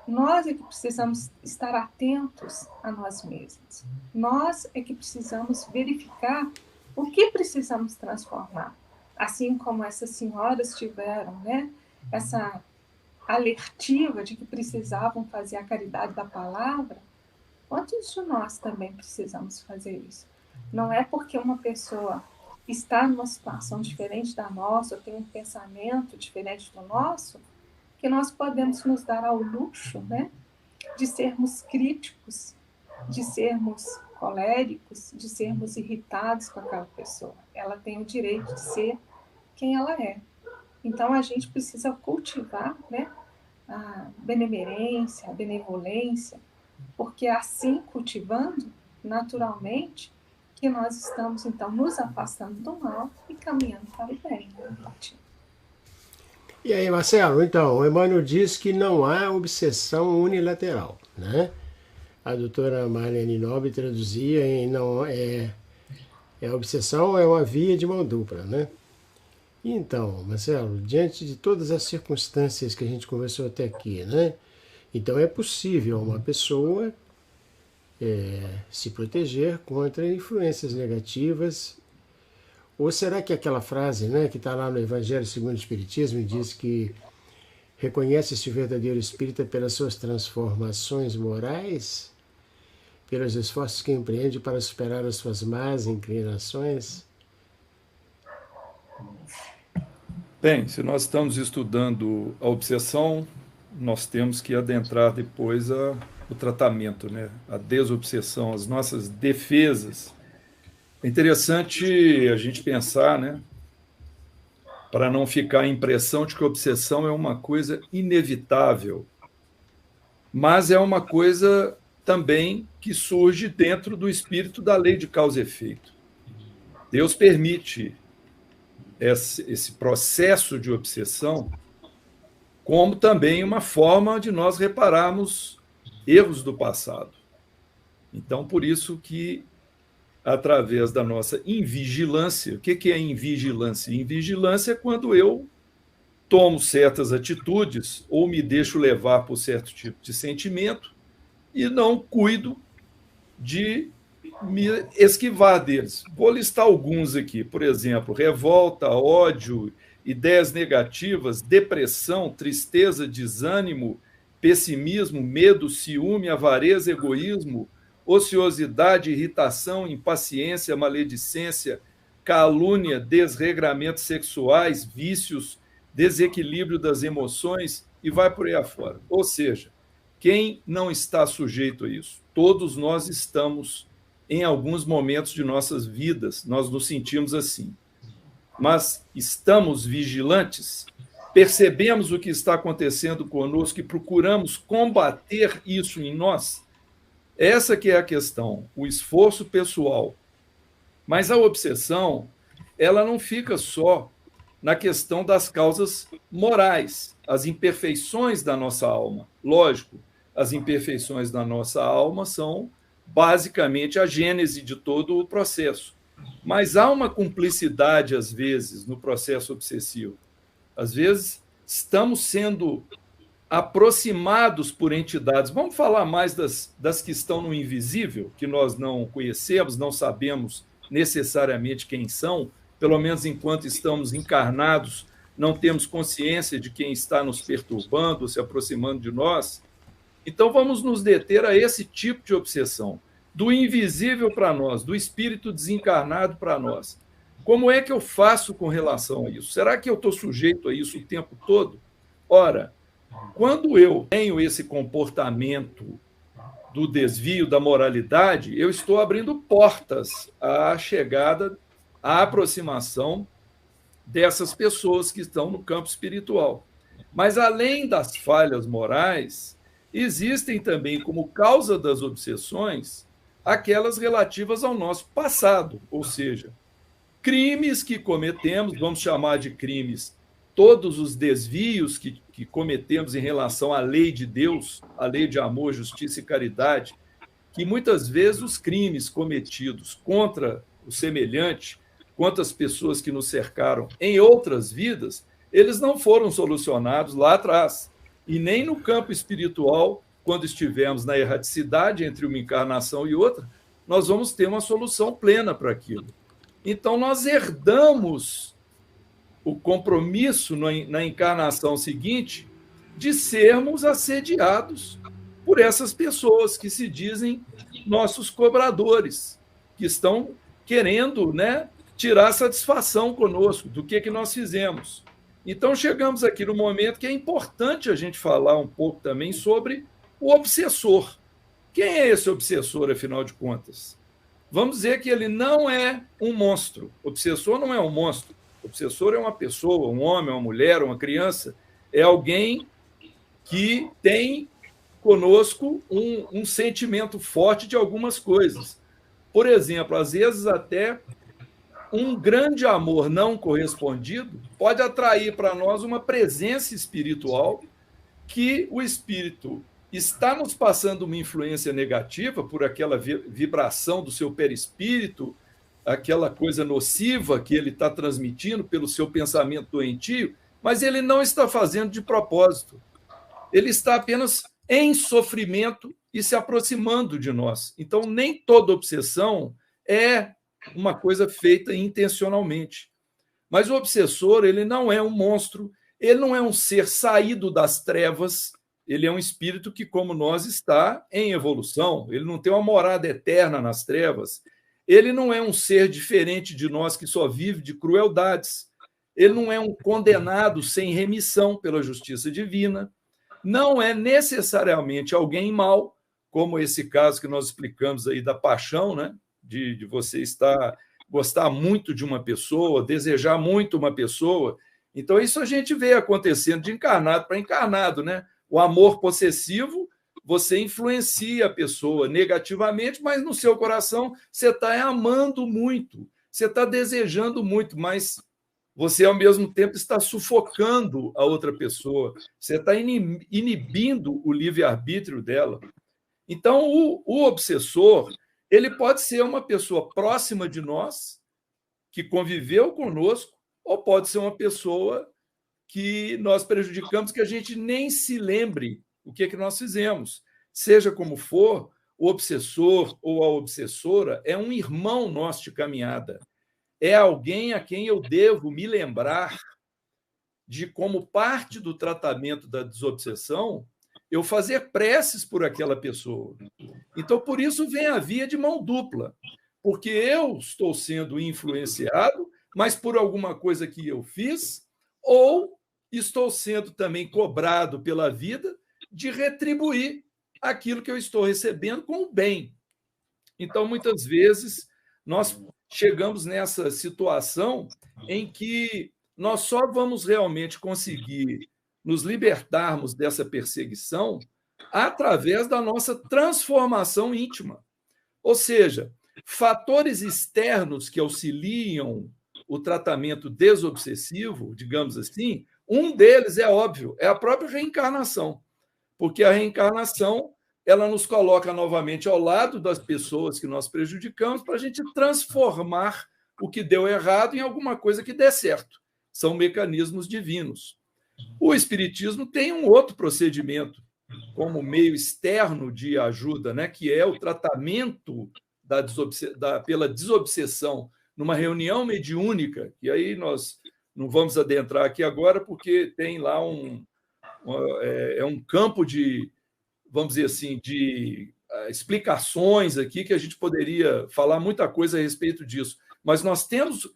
[SPEAKER 4] nós é que precisamos estar atentos a nós mesmos. Nós é que precisamos verificar o que precisamos transformar. Assim como essas senhoras tiveram, né, essa alertiva de que precisavam fazer a caridade da palavra, Quantos de nós também precisamos fazer isso? Não é porque uma pessoa está numa situação diferente da nossa, ou tem um pensamento diferente do nosso, que nós podemos nos dar ao luxo, né, de sermos críticos, de sermos coléricos, de sermos irritados com aquela pessoa. Ela tem o direito de ser quem ela é. Então, a gente precisa cultivar, né, a benemerência, a benevolência, porque assim, cultivando, naturalmente, que nós estamos, então, nos afastando do mal e caminhando para o bem. Né?
[SPEAKER 1] E aí, Marcelo, então, o Emmanuel diz que não há obsessão unilateral, né? A doutora Marlene Nobre traduzia em não a obsessão é uma via de mão dupla, né? Então, Marcelo, diante de todas as circunstâncias que a gente conversou até aqui, né? Então é possível uma pessoa se proteger contra influências negativas. Ou será que aquela frase, né, que está lá no Evangelho segundo o Espiritismo, diz que reconhece-se o verdadeiro espírita pelas suas transformações morais, pelos esforços que empreende para superar as suas más inclinações?
[SPEAKER 2] Bem, se nós estamos estudando a obsessão, nós temos que adentrar depois o tratamento, né? A desobsessão, as nossas defesas. É interessante a gente pensar, né? Para não ficar a impressão de que a obsessão é uma coisa inevitável, mas é uma coisa também que surge dentro do espírito da lei de causa e efeito. Deus permite esse processo de obsessão como também uma forma de nós repararmos erros do passado. Então, por isso que, através da nossa invigilância, o que é invigilância? Invigilância é quando eu tomo certas atitudes ou me deixo levar por certo tipo de sentimento e não cuido de me esquivar deles. Vou listar alguns aqui, por exemplo, revolta, ódio, ideias negativas, depressão, tristeza, desânimo, pessimismo, medo, ciúme, avareza, egoísmo, ociosidade, irritação, impaciência, maledicência, calúnia, desregramentos sexuais, vícios, desequilíbrio das emoções e vai por aí afora. Ou seja, quem não está sujeito a isso? Todos nós estamos em alguns momentos de nossas vidas, nós nos sentimos assim. Mas estamos vigilantes? Percebemos o que está acontecendo conosco e procuramos combater isso em nós? Essa que é a questão, o esforço pessoal. Mas a obsessão, ela não fica só na questão das causas morais, as imperfeições da nossa alma. Lógico, as imperfeições da nossa alma são basicamente a gênese de todo o processo. Mas há uma cumplicidade, às vezes, no processo obsessivo. Às vezes, estamos sendo aproximados por entidades. Vamos falar mais das que estão no invisível, que nós não conhecemos, não sabemos necessariamente quem são, pelo menos enquanto estamos encarnados, não temos consciência de quem está nos perturbando, se aproximando de nós. Então, vamos nos deter a esse tipo de obsessão, do invisível para nós, do espírito desencarnado para nós. Como é que eu faço com relação a isso? Será que eu estou sujeito a isso o tempo todo? Ora, quando eu tenho esse comportamento do desvio da moralidade, eu estou abrindo portas à chegada, à aproximação dessas pessoas que estão no campo espiritual. Mas, além das falhas morais, existem também, como causa das obsessões, aquelas relativas ao nosso passado, ou seja, crimes que cometemos, vamos chamar de crimes, todos os desvios que cometemos em relação à lei de Deus, a lei de amor, justiça e caridade, que muitas vezes os crimes cometidos contra o semelhante, contra as pessoas que nos cercaram em outras vidas, eles não foram solucionados lá atrás. E nem no campo espiritual, quando estivermos na erraticidade entre uma encarnação e outra, nós vamos ter uma solução plena para aquilo. Então, nós herdamos o compromisso na encarnação seguinte de sermos assediados por essas pessoas que se dizem nossos cobradores, que estão querendo, né, tirar satisfação conosco do que nós fizemos. Então, chegamos aqui no momento que é importante a gente falar um pouco também sobre o obsessor. Quem é esse obsessor, afinal de contas? Vamos dizer que ele não é um monstro. O obsessor não é um monstro. O obsessor é uma pessoa, um homem, uma mulher, uma criança. É alguém que tem conosco um sentimento forte de algumas coisas. Por exemplo, às vezes até um grande amor não correspondido pode atrair para nós uma presença espiritual que o espírito está nos passando uma influência negativa por aquela vibração do seu perispírito, aquela coisa nociva que ele está transmitindo pelo seu pensamento doentio, mas ele não está fazendo de propósito. Ele está apenas em sofrimento e se aproximando de nós. Então, nem toda obsessão é uma coisa feita intencionalmente. Mas o obsessor, ele não é um monstro, ele não é um ser saído das trevas, ele é um espírito que, como nós, está em evolução, ele não tem uma morada eterna nas trevas, ele não é um ser diferente de nós que só vive de crueldades, ele não é um condenado sem remissão pela justiça divina, não é necessariamente alguém mau, como esse caso que nós explicamos aí da paixão, né? De você gostar muito de uma pessoa, desejar muito uma pessoa. Então, isso a gente vê acontecendo de encarnado para encarnado, né? O amor possessivo, você influencia a pessoa negativamente, mas no seu coração você está amando muito, você está desejando muito, mas você, ao mesmo tempo, está sufocando a outra pessoa, você está inibindo o livre-arbítrio dela. Então, o obsessor, ele pode ser uma pessoa próxima de nós, que conviveu conosco, ou pode ser uma pessoa que nós prejudicamos, que a gente nem se lembre o que nós fizemos. Seja como for, o obsessor ou a obsessora é um irmão nosso de caminhada. É alguém a quem eu devo me lembrar de, como parte do tratamento da desobsessão, eu fazer preces por aquela pessoa. Então, por isso vem a via de mão dupla, porque eu estou sendo influenciado, mas por alguma coisa que eu fiz, ou estou sendo também cobrado pela vida de retribuir aquilo que eu estou recebendo com o bem. Então, muitas vezes, nós chegamos nessa situação em que nós só vamos realmente conseguir nos libertarmos dessa perseguição através da nossa transformação íntima. Ou seja, fatores externos que auxiliam o tratamento desobsessivo, digamos assim, um deles é óbvio, é a própria reencarnação, porque a reencarnação ela nos coloca novamente ao lado das pessoas que nós prejudicamos para a gente transformar o que deu errado em alguma coisa que dê certo. São mecanismos divinos. O Espiritismo tem um outro procedimento como meio externo de ajuda, né, que é o tratamento pela desobsessão numa reunião mediúnica, e aí nós não vamos adentrar aqui agora, porque tem lá um campo de, vamos dizer assim, de explicações aqui que a gente poderia falar muita coisa a respeito disso. Mas nós temos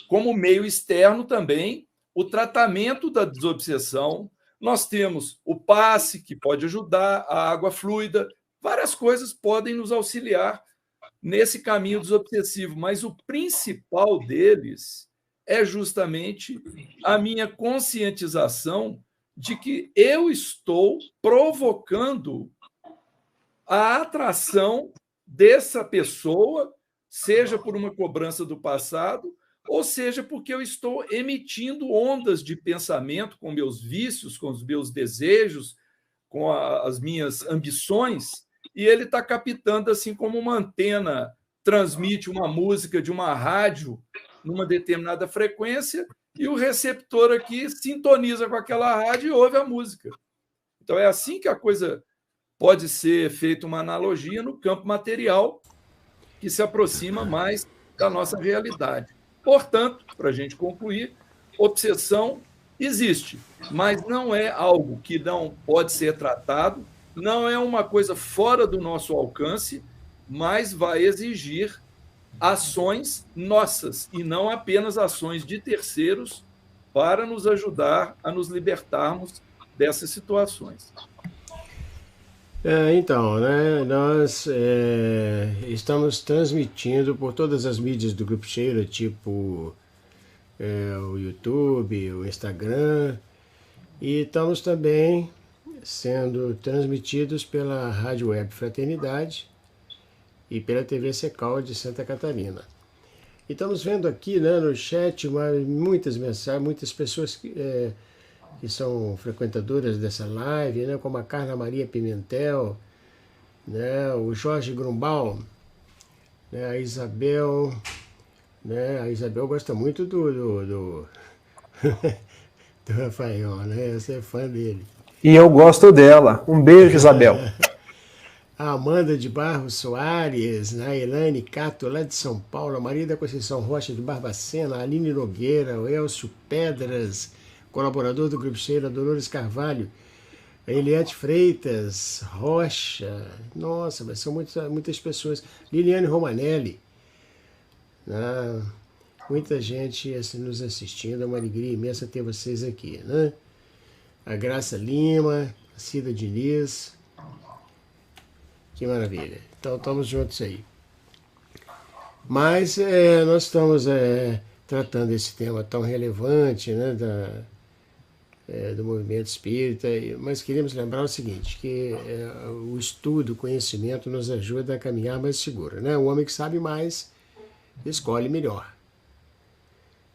[SPEAKER 2] como meio externo também o tratamento da desobsessão, nós temos o passe, que pode ajudar, a água fluida, várias coisas podem nos auxiliar nesse caminho desobsessivo, mas o principal deles é justamente a minha conscientização de que eu estou provocando a atração dessa pessoa, seja por uma cobrança do passado, ou seja, porque eu estou emitindo ondas de pensamento com meus vícios, com os meus desejos, com as minhas ambições, e ele está captando assim como uma antena transmite uma música de uma rádio numa determinada frequência, e o receptor aqui sintoniza com aquela rádio e ouve a música. Então, é assim que a coisa pode ser feita, uma analogia no campo material, que se aproxima mais da nossa realidade. Portanto, para a gente concluir, obsessão existe, mas não é algo que não pode ser tratado, não é uma coisa fora do nosso alcance, mas vai exigir ações nossas e não apenas ações de terceiros para nos ajudar a nos libertarmos dessas situações.
[SPEAKER 1] Então, né, nós estamos transmitindo por todas as mídias do Grupo Sheila, tipo o YouTube, o Instagram, e estamos também sendo transmitidos pela Rádio Web Fraternidade e pela TV Secal de Santa Catarina. E estamos vendo aqui, né, no chat muitas mensagens, muitas pessoas que são frequentadoras dessa live, né, como a Carla Maria Pimentel, né, o Jorge Grumbaum, né, a Isabel, né, a Isabel gosta muito do Rafael, né, você é fã dele.
[SPEAKER 3] E eu gosto dela. Um beijo, Isabel.
[SPEAKER 1] A Amanda de Barros Soares, a Elaine Cato, lá de São Paulo, a Maria da Conceição Rocha de Barbacena, a Aline Nogueira, o Elcio Pedras, colaborador do Grupo Sheila, Dolores Carvalho, a Eliette Freitas, Rocha, nossa, mas são muitas pessoas, Liliane Romanelli, né? Muita gente nos assistindo, é uma alegria imensa ter vocês aqui, né? A Graça Lima, a Cida Diniz, que maravilha, então estamos juntos aí. Mas nós estamos tratando esse tema tão relevante, né, do movimento espírita, mas queremos lembrar o seguinte, que o estudo, o conhecimento nos ajuda a caminhar mais seguro, né? O homem que sabe mais escolhe melhor.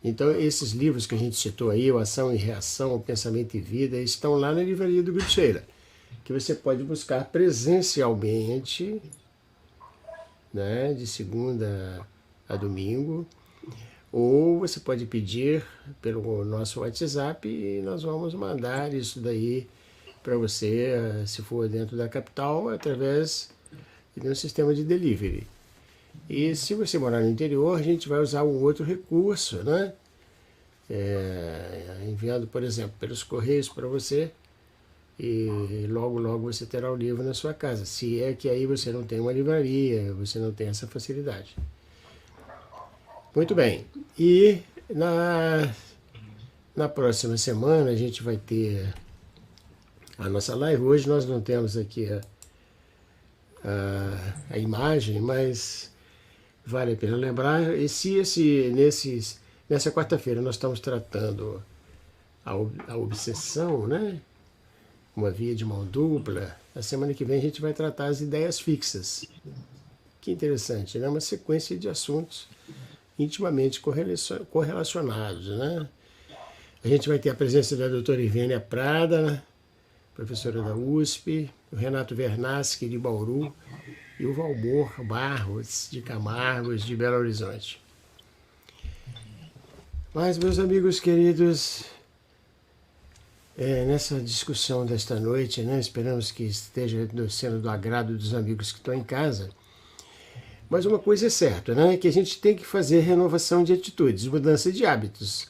[SPEAKER 1] Então, esses livros que a gente citou aí, o Ação e Reação, o Pensamento e Vida, estão lá na livraria do Grupo Sheila, que você pode buscar presencialmente, né, de segunda a domingo, ou você pode pedir pelo nosso WhatsApp e nós vamos mandar isso daí para você, se for dentro da capital, através de um sistema de delivery. E se você morar no interior, a gente vai usar um outro recurso, né? Enviando, por exemplo, pelos correios para você, e logo você terá o livro na sua casa. Se é que aí você não tem uma livraria, você não tem essa facilidade. Muito bem. E na próxima semana a gente vai ter a nossa live. Hoje nós não temos aqui a imagem, mas vale a pena lembrar. E se nessa quarta-feira nós estamos tratando a obsessão, né? Uma via de mão dupla, a semana que vem a gente vai tratar as ideias fixas. Que interessante, né? Uma sequência de assuntos intimamente correlacionados, né? A gente vai ter a presença da doutora Ivênia Prada, né? Professora da USP, o Renato Vernaschi, de Bauru, e o Valmor Barros, de Camargos, de Belo Horizonte. Mas, meus amigos queridos, nessa discussão desta noite, né, esperamos que esteja sendo do agrado dos amigos que estão em casa. Mas uma coisa é certa, né, que a gente tem que fazer renovação de atitudes, mudança de hábitos,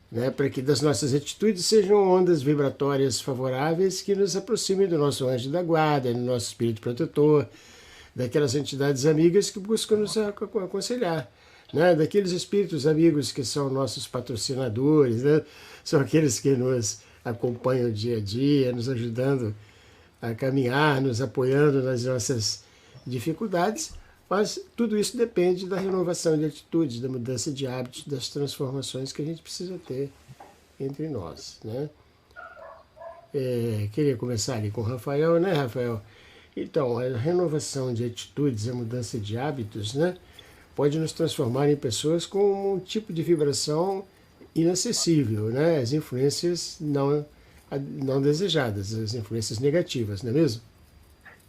[SPEAKER 1] né, para que das nossas atitudes sejam ondas vibratórias favoráveis que nos aproximem do nosso anjo da guarda, do nosso espírito protetor, daquelas entidades amigas que buscam nos aconselhar, né, daqueles espíritos amigos que são nossos patrocinadores, né, são aqueles que nos acompanham dia a dia, nos ajudando a caminhar, nos apoiando nas nossas dificuldades, mas tudo isso depende da renovação de atitudes, da mudança de hábitos, das transformações que a gente precisa ter entre nós, né? Queria começar ali com o Rafael, né, Rafael? Então, a renovação de atitudes, a mudança de hábitos, né, pode nos transformar em pessoas com um tipo de vibração inacessível, né? As influências não desejadas, as influências negativas, não é mesmo?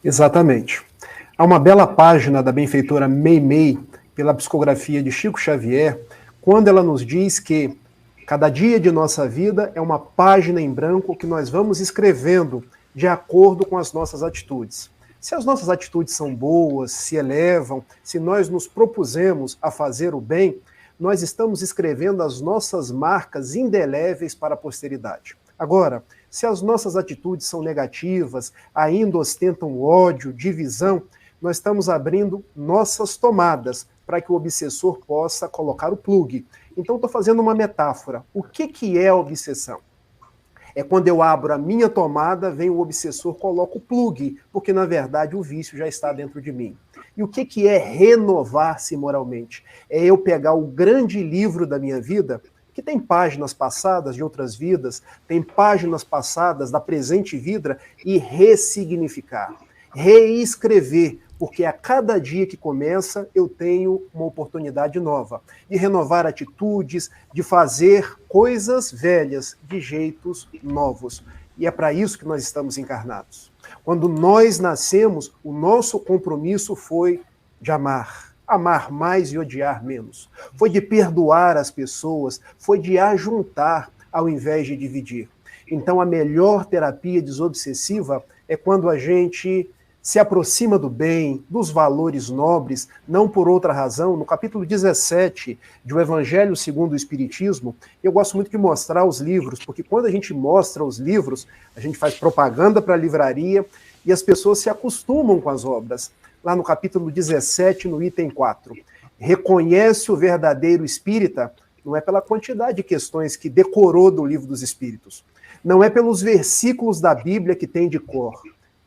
[SPEAKER 3] Exatamente. Há uma bela página da benfeitora Meimei, pela psicografia de Chico Xavier, quando ela nos diz que cada dia de nossa vida é uma página em branco que nós vamos escrevendo de acordo com as nossas atitudes. Se as nossas atitudes são boas, se elevam, se nós nos propusemos a fazer o bem, nós estamos escrevendo as nossas marcas indeléveis para a posteridade. Agora, se as nossas atitudes são negativas, ainda ostentam ódio, divisão, nós estamos abrindo nossas tomadas para que o obsessor possa colocar o plug. Então, estou fazendo uma metáfora. O que é a obsessão? É quando eu abro a minha tomada, vem o obsessor, coloca o plug, porque, na verdade, o vício já está dentro de mim. E o que é renovar-se moralmente? É eu pegar o grande livro da minha vida, que tem páginas passadas de outras vidas, tem páginas passadas da presente vida, e ressignificar, reescrever, porque a cada dia que começa eu tenho uma oportunidade nova de renovar atitudes, de fazer coisas velhas de jeitos novos. E é para isso que nós estamos encarnados. Quando nós nascemos, o nosso compromisso foi de amar. Amar mais e odiar menos. Foi de perdoar as pessoas, foi de ajuntar ao invés de dividir. Então a melhor terapia desobsessiva é quando a gente se aproxima do bem, dos valores nobres, não por outra razão. No capítulo 17 de O Evangelho segundo o Espiritismo, eu gosto muito de mostrar os livros, porque quando a gente mostra os livros, a gente faz propaganda para a livraria e as pessoas se acostumam com as obras. Lá no capítulo 17, no item 4, reconhece o verdadeiro espírita, não é pela quantidade de questões que decorou do Livro dos Espíritos, não é pelos versículos da Bíblia que tem de cor,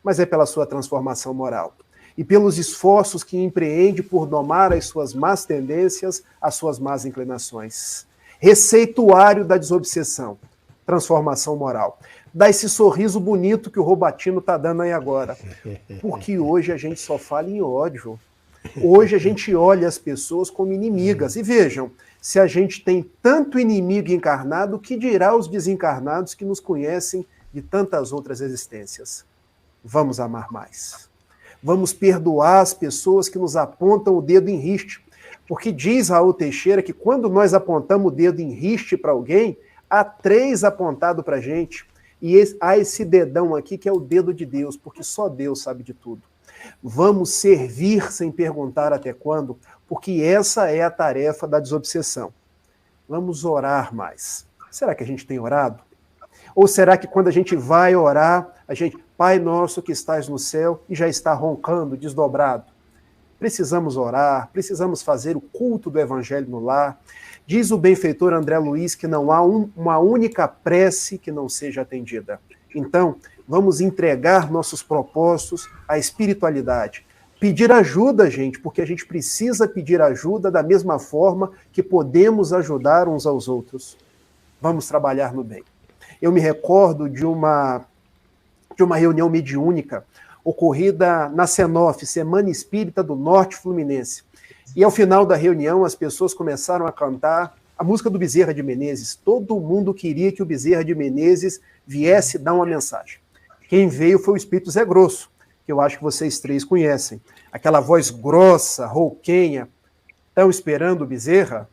[SPEAKER 3] mas é pela sua transformação moral. E pelos esforços que empreende por domar as suas más tendências, as suas más inclinações. Receituário da desobsessão, transformação moral. Dá esse sorriso bonito que o Robatino está dando aí agora. Porque hoje a gente só fala em ódio. Hoje a gente olha as pessoas como inimigas. E vejam, se a gente tem tanto inimigo encarnado, o que dirá os desencarnados que nos conhecem de tantas outras existências? Vamos amar mais. Vamos perdoar as pessoas que nos apontam o dedo em riste. Porque diz Raul Teixeira que quando nós apontamos o dedo em riste para alguém, há 3 apontados para a gente. E há esse dedão aqui que é o dedo de Deus, porque só Deus sabe de tudo. Vamos servir sem perguntar até quando, porque essa é a tarefa da desobsessão. Vamos orar mais. Será que a gente tem orado? Ou será que quando a gente vai orar, a gente, Pai nosso que estás no céu, e já está roncando, desdobrado? Precisamos orar, precisamos fazer o culto do Evangelho no lar. Diz o benfeitor André Luiz que não há uma única prece que não seja atendida. Então, vamos entregar nossos propósitos à espiritualidade. Pedir ajuda, gente, porque a gente precisa pedir ajuda da mesma forma que podemos ajudar uns aos outros. Vamos trabalhar no bem. Eu me recordo de uma reunião mediúnica ocorrida na SENOF, Semana Espírita do Norte Fluminense. E ao final da reunião, as pessoas começaram a cantar a música do Bezerra de Menezes. Todo mundo queria que o Bezerra de Menezes viesse dar uma mensagem. Quem veio foi o Espírito Zé Grosso, que eu acho que vocês 3 conhecem. Aquela voz grossa, rouquenha. Estão esperando o Bezerra?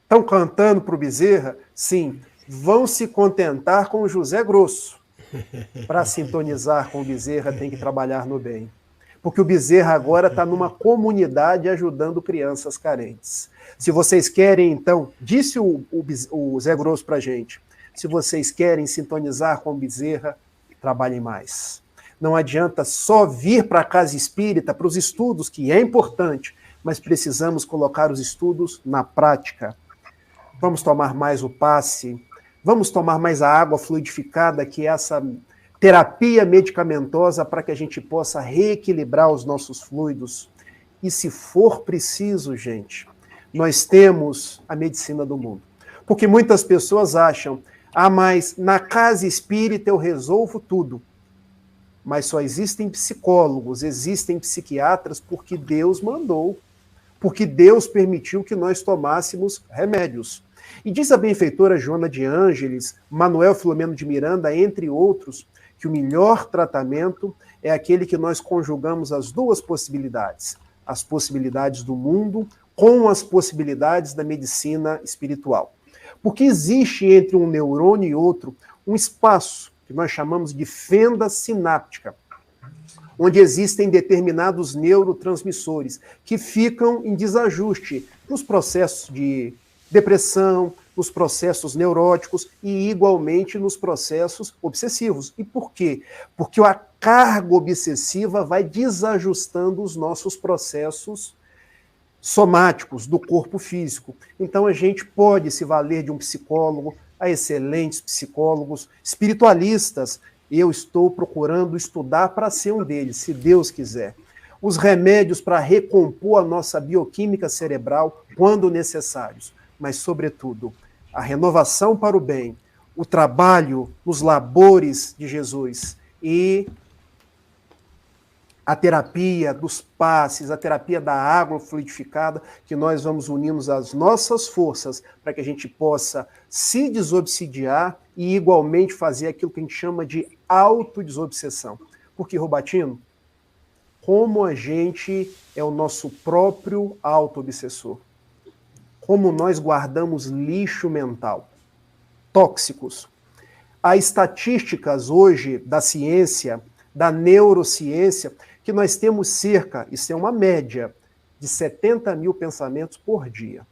[SPEAKER 3] Estão cantando para o Bezerra? Sim. Vão se contentar com o José Grosso. Para sintonizar com o Bezerra, tem que trabalhar no bem. Porque o Bezerra agora está numa comunidade ajudando crianças carentes. Se vocês querem, então, disse o Zé Grosso para a gente, se vocês querem sintonizar com o Bezerra, trabalhem mais. Não adianta só vir para a casa espírita, para os estudos, que é importante, mas precisamos colocar os estudos na prática. Vamos tomar mais o passe, vamos tomar mais a água fluidificada, que é essa terapia medicamentosa para que a gente possa reequilibrar os nossos fluidos. E se for preciso, gente, nós temos a medicina do mundo. Porque muitas pessoas acham, mas na casa espírita eu resolvo tudo. Mas só existem psicólogos, existem psiquiatras porque Deus mandou, porque Deus permitiu que nós tomássemos remédios. E diz a benfeitora Joana de Ângeles, Manuel Filomeno de Miranda, entre outros, que o melhor tratamento é aquele que nós conjugamos as 2 possibilidades, as possibilidades do mundo com as possibilidades da medicina espiritual. Porque existe entre um neurônio e outro um espaço que nós chamamos de fenda sináptica, onde existem determinados neurotransmissores que ficam em desajuste nos processos de depressão, nos processos neuróticos e, igualmente, nos processos obsessivos. E por quê? Porque a carga obsessiva vai desajustando os nossos processos somáticos do corpo físico. Então, a gente pode se valer de um psicólogo, há excelentes psicólogos, espiritualistas. Eu estou procurando estudar para ser um deles, se Deus quiser. Os remédios para recompor a nossa bioquímica cerebral quando necessários, mas, sobretudo, a renovação para o bem, o trabalho nos labores de Jesus e a terapia dos passes, a terapia da água fluidificada, que nós vamos unirmos as nossas forças para que a gente possa se desobsidiar e, igualmente, fazer aquilo que a gente chama de autodesobsessão. Porque, Rubatino, como a gente é o nosso próprio auto-obsessor. Como nós guardamos lixo mental, tóxicos. Há estatísticas hoje da ciência, da neurociência, que nós temos cerca, isso é uma média, de 70 mil pensamentos por dia.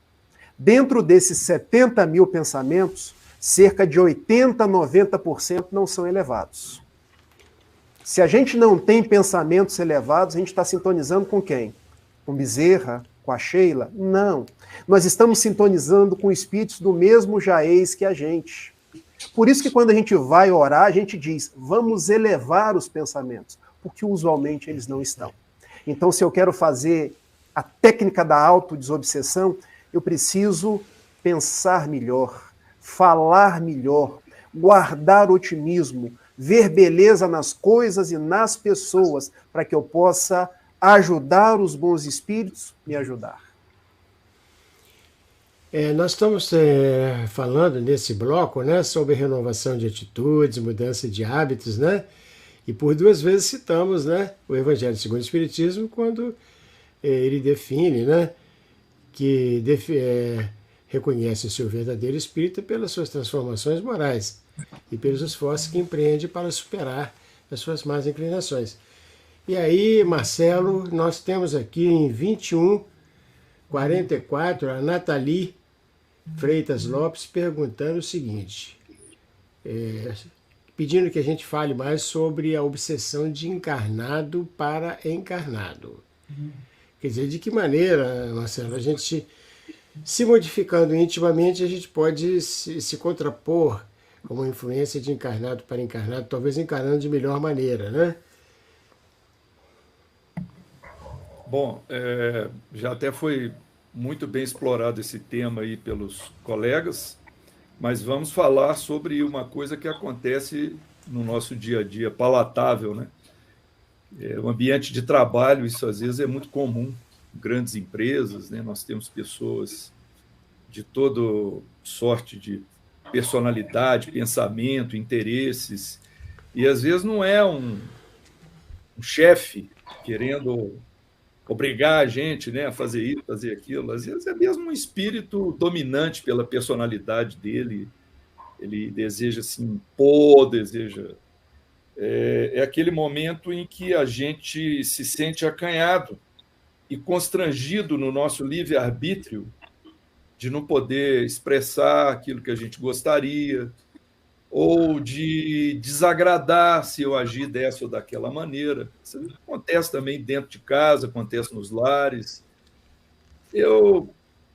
[SPEAKER 3] Dentro desses 70 mil pensamentos, cerca de 80, 90% não são elevados. Se a gente não tem pensamentos elevados, a gente está sintonizando com quem? Com Bezerra? Com a Sheila? Não. Nós estamos sintonizando com espíritos do mesmo jaez que a gente. Por isso que quando a gente vai orar, a gente diz, vamos elevar os pensamentos, porque usualmente eles não estão. Então, se eu quero fazer a técnica da autodesobsessão, eu preciso pensar melhor, falar melhor, guardar otimismo, ver beleza nas coisas e nas pessoas, para que eu possa ajudar os bons espíritos me ajudar.
[SPEAKER 1] Nós estamos falando nesse bloco, né, sobre renovação de atitudes, mudança de hábitos, né? E por 2 vezes citamos, né, o Evangelho segundo o Espiritismo, quando ele define, né, que reconhece o seu verdadeiro espírito pelas suas transformações morais e pelos esforços que empreende para superar as suas más inclinações. E aí, Marcelo, nós temos aqui em 21:44 a Nathalie Freitas Lopes perguntando o seguinte, pedindo que a gente fale mais sobre a obsessão de encarnado para encarnado. Quer dizer, de que maneira, Marcelo, a gente, se modificando intimamente, a gente pode se contrapor com uma influência de encarnado para encarnado, talvez encarnando de melhor maneira, né?
[SPEAKER 2] Bom, já até foi muito bem explorado esse tema aí pelos colegas, mas vamos falar sobre uma coisa que acontece no nosso dia a dia, palatável, né? O ambiente de trabalho, isso às vezes é muito comum, grandes empresas, né? Nós temos pessoas de toda sorte de personalidade, pensamento, interesses, e às vezes não é um chefe querendo obrigar a gente, né, a fazer isso, fazer aquilo. Às vezes é mesmo um espírito dominante pela personalidade dele. Ele deseja se impor, deseja... É aquele momento em que a gente se sente acanhado e constrangido no nosso livre-arbítrio de não poder expressar aquilo que a gente gostaria, ou de desagradar se eu agir dessa ou daquela maneira. Isso acontece também dentro de casa, acontece nos lares. Eu,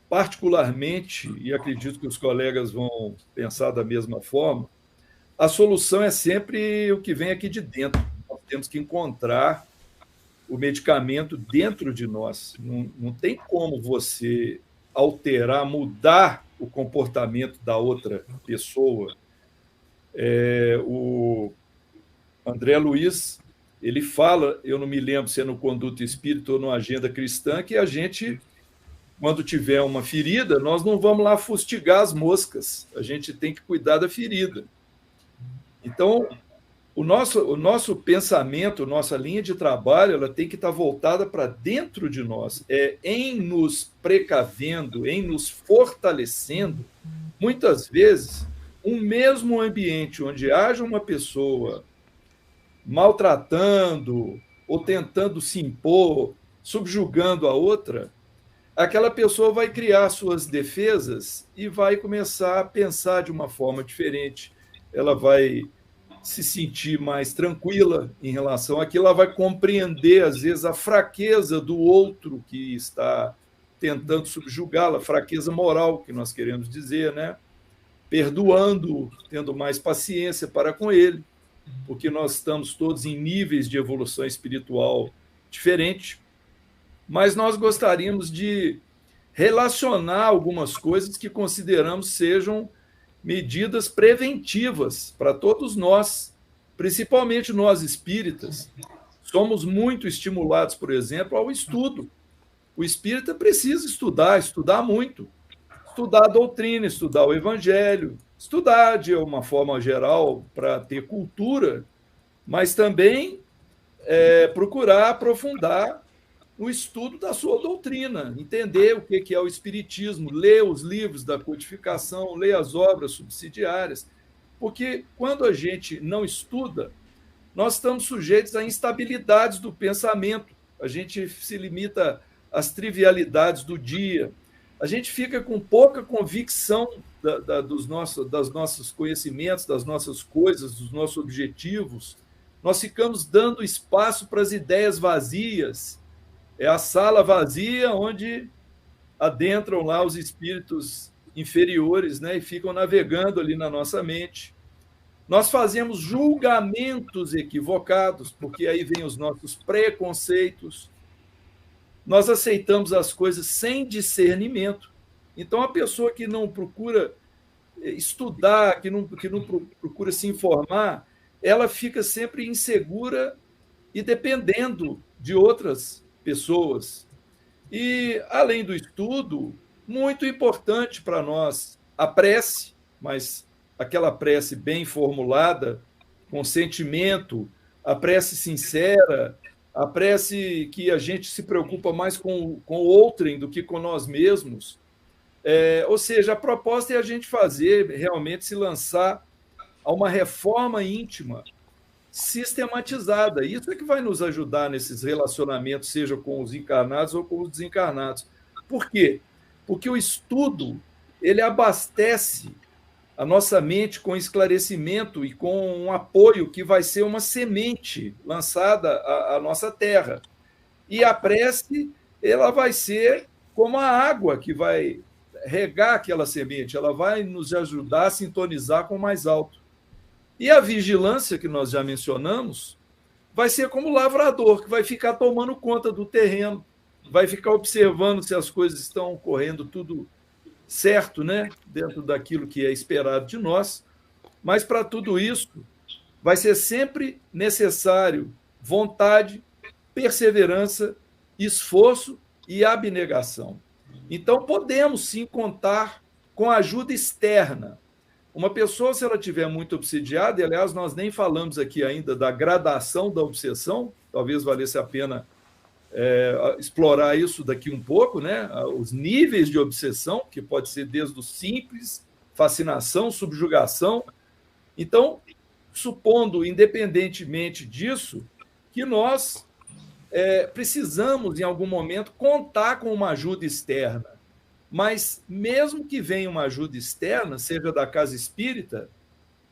[SPEAKER 2] particularmente, e acredito que os colegas vão pensar da mesma forma, a solução é sempre o que vem aqui de dentro. Nós temos que encontrar o medicamento dentro de nós. Não tem como você alterar, mudar o comportamento da outra pessoa. O André Luiz, ele fala, eu não me lembro se é no Conduta Espírita ou no Agenda Cristã, que a gente, quando tiver uma ferida, nós não vamos lá fustigar as moscas, a gente tem que cuidar da ferida. Então, o nosso pensamento, nossa linha de trabalho, ela tem que estar voltada para dentro de nós, em nos precavendo, em nos fortalecendo. Muitas vezes, um mesmo ambiente onde haja uma pessoa maltratando ou tentando se impor, subjugando a outra, aquela pessoa vai criar suas defesas e vai começar a pensar de uma forma diferente. Ela vai se sentir mais tranquila em relação àquilo, ela vai compreender, às vezes, a fraqueza do outro que está tentando subjugá-la, fraqueza moral, que nós queremos dizer, né? Perdoando, tendo mais paciência para com ele, porque nós estamos todos em níveis de evolução espiritual diferente, mas nós gostaríamos de relacionar algumas coisas que consideramos sejam medidas preventivas para todos nós, principalmente nós espíritas. Somos muito estimulados, por exemplo, ao estudo. O espírita precisa estudar muito. Estudar a doutrina, estudar o evangelho, estudar de uma forma geral para ter cultura, mas também procurar aprofundar o estudo da sua doutrina, entender o que é o espiritismo, ler os livros da codificação, ler as obras subsidiárias, porque quando a gente não estuda, nós estamos sujeitos a instabilidades do pensamento, a gente se limita às trivialidades do dia, a gente fica com pouca convicção dos nossos conhecimentos, das nossas coisas, dos nossos objetivos, nós ficamos dando espaço para as ideias vazias. É a sala vazia onde adentram lá os espíritos inferiores, né, e ficam navegando ali na nossa mente. Nós fazemos julgamentos equivocados, porque aí vem os nossos preconceitos. Nós aceitamos as coisas sem discernimento. Então, a pessoa que não procura estudar, que não procura se informar, ela fica sempre insegura e dependendo de outras pessoas. E, além do estudo, muito importante para nós, a prece, mas aquela prece bem formulada, com sentimento, a prece sincera, a prece que a gente se preocupa mais com o outrem do que com nós mesmos. Ou seja, a proposta é a gente fazer, realmente se lançar a uma reforma íntima, sistematizada. Isso é que vai nos ajudar nesses relacionamentos, seja com os encarnados ou com os desencarnados. Por quê? Porque o estudo, ele abastece a nossa mente com esclarecimento e com um apoio que vai ser uma semente lançada à nossa terra. E a prece, ela vai ser como a água que vai regar aquela semente, ela vai nos ajudar a sintonizar com o mais alto. E a vigilância, que nós já mencionamos, vai ser como o lavrador, que vai ficar tomando conta do terreno, vai ficar observando se as coisas estão correndo tudo certo, né? Dentro daquilo que é esperado de nós. Mas, para tudo isso, vai ser sempre necessário vontade, perseverança, esforço e abnegação. Então, podemos sim contar com ajuda externa. Uma pessoa, se ela estiver muito obsediada, e aliás, nós nem falamos aqui ainda da gradação da obsessão, talvez valesse a pena explorar isso daqui um pouco, né? Os níveis de obsessão, que pode ser desde o simples, fascinação, subjugação. Então, supondo, independentemente disso, que nós precisamos, em algum momento, contar com uma ajuda externa. Mas, mesmo que venha uma ajuda externa, seja da casa espírita,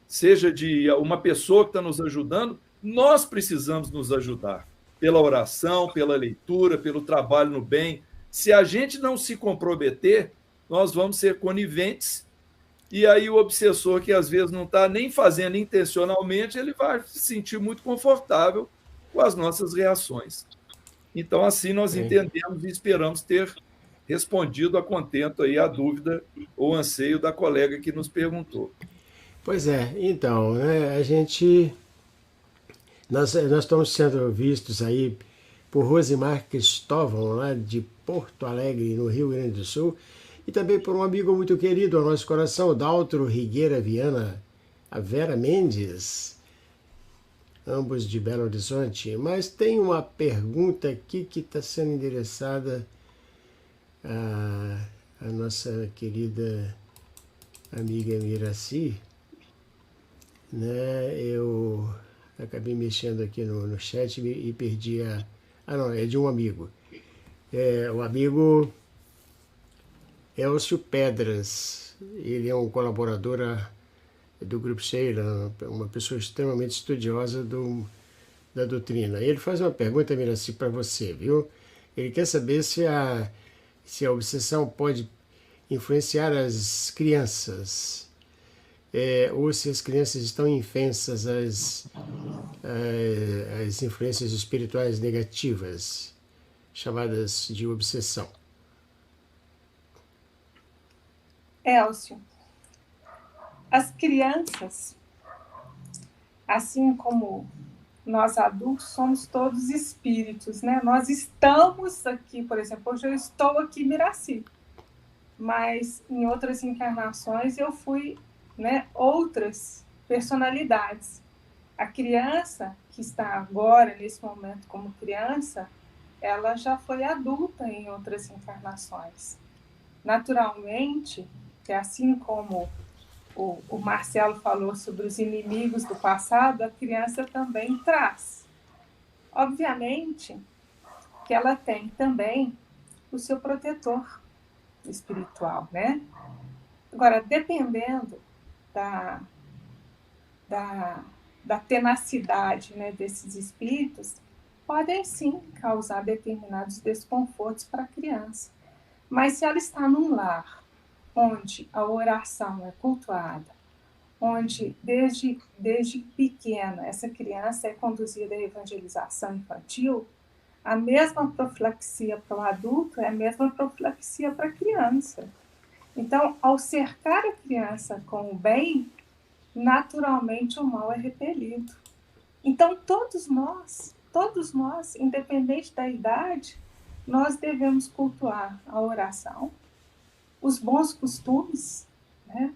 [SPEAKER 2] seja de uma pessoa que está nos ajudando, nós precisamos nos ajudar pela oração, pela leitura, pelo trabalho no bem. Se a gente não se comprometer, nós vamos ser coniventes, e aí o obsessor, que às vezes não está nem fazendo intencionalmente, ele vai se sentir muito confortável com as nossas reações. Então, assim, nós entendemos e esperamos ter respondido a contento aí a dúvida ou anseio da colega que nos perguntou.
[SPEAKER 1] Pois é, então, né, nós estamos sendo vistos aí por Rosimar Cristóvão, lá de Porto Alegre, no Rio Grande do Sul, e também por um amigo muito querido ao nosso coração, o Daltro Rigueira Viana, a Vera Mendes, ambos de Belo Horizonte. Mas tem uma pergunta aqui que está sendo endereçada a nossa querida amiga Miraci, né? Eu acabei mexendo aqui no chat e perdi a... Ah, não, é de um amigo. O amigo Elcio Pedras. Ele é um colaborador do Grupo Sheila, uma pessoa extremamente estudiosa da doutrina. Ele faz uma pergunta, Miraci, para você, viu? Ele quer saber se a obsessão pode influenciar as crianças, ou se as crianças estão infensas às influências espirituais negativas, chamadas de obsessão.
[SPEAKER 4] Elcio, as crianças, assim como nós adultos, somos todos espíritos, né? Nós estamos aqui, por exemplo, hoje eu estou aqui em Miraci, mas em outras encarnações eu fui, né, outras personalidades. A criança que está agora, nesse momento, como criança, ela já foi adulta em outras encarnações. Naturalmente, que assim como o Marcelo falou sobre os inimigos do passado, a criança também traz. Obviamente que ela tem também o seu protetor espiritual, né? Agora, dependendo da tenacidade, né, desses espíritos, podem sim causar determinados desconfortos para a criança. Mas se ela está num lar onde a oração é cultuada, onde desde pequena essa criança é conduzida à evangelização infantil, a mesma profilaxia para o adulto é a mesma profilaxia para a criança. Então, ao cercar a criança com o bem, naturalmente o mal é repelido. Então, todos nós, independente da idade, nós devemos cultuar a oração, os bons costumes, né?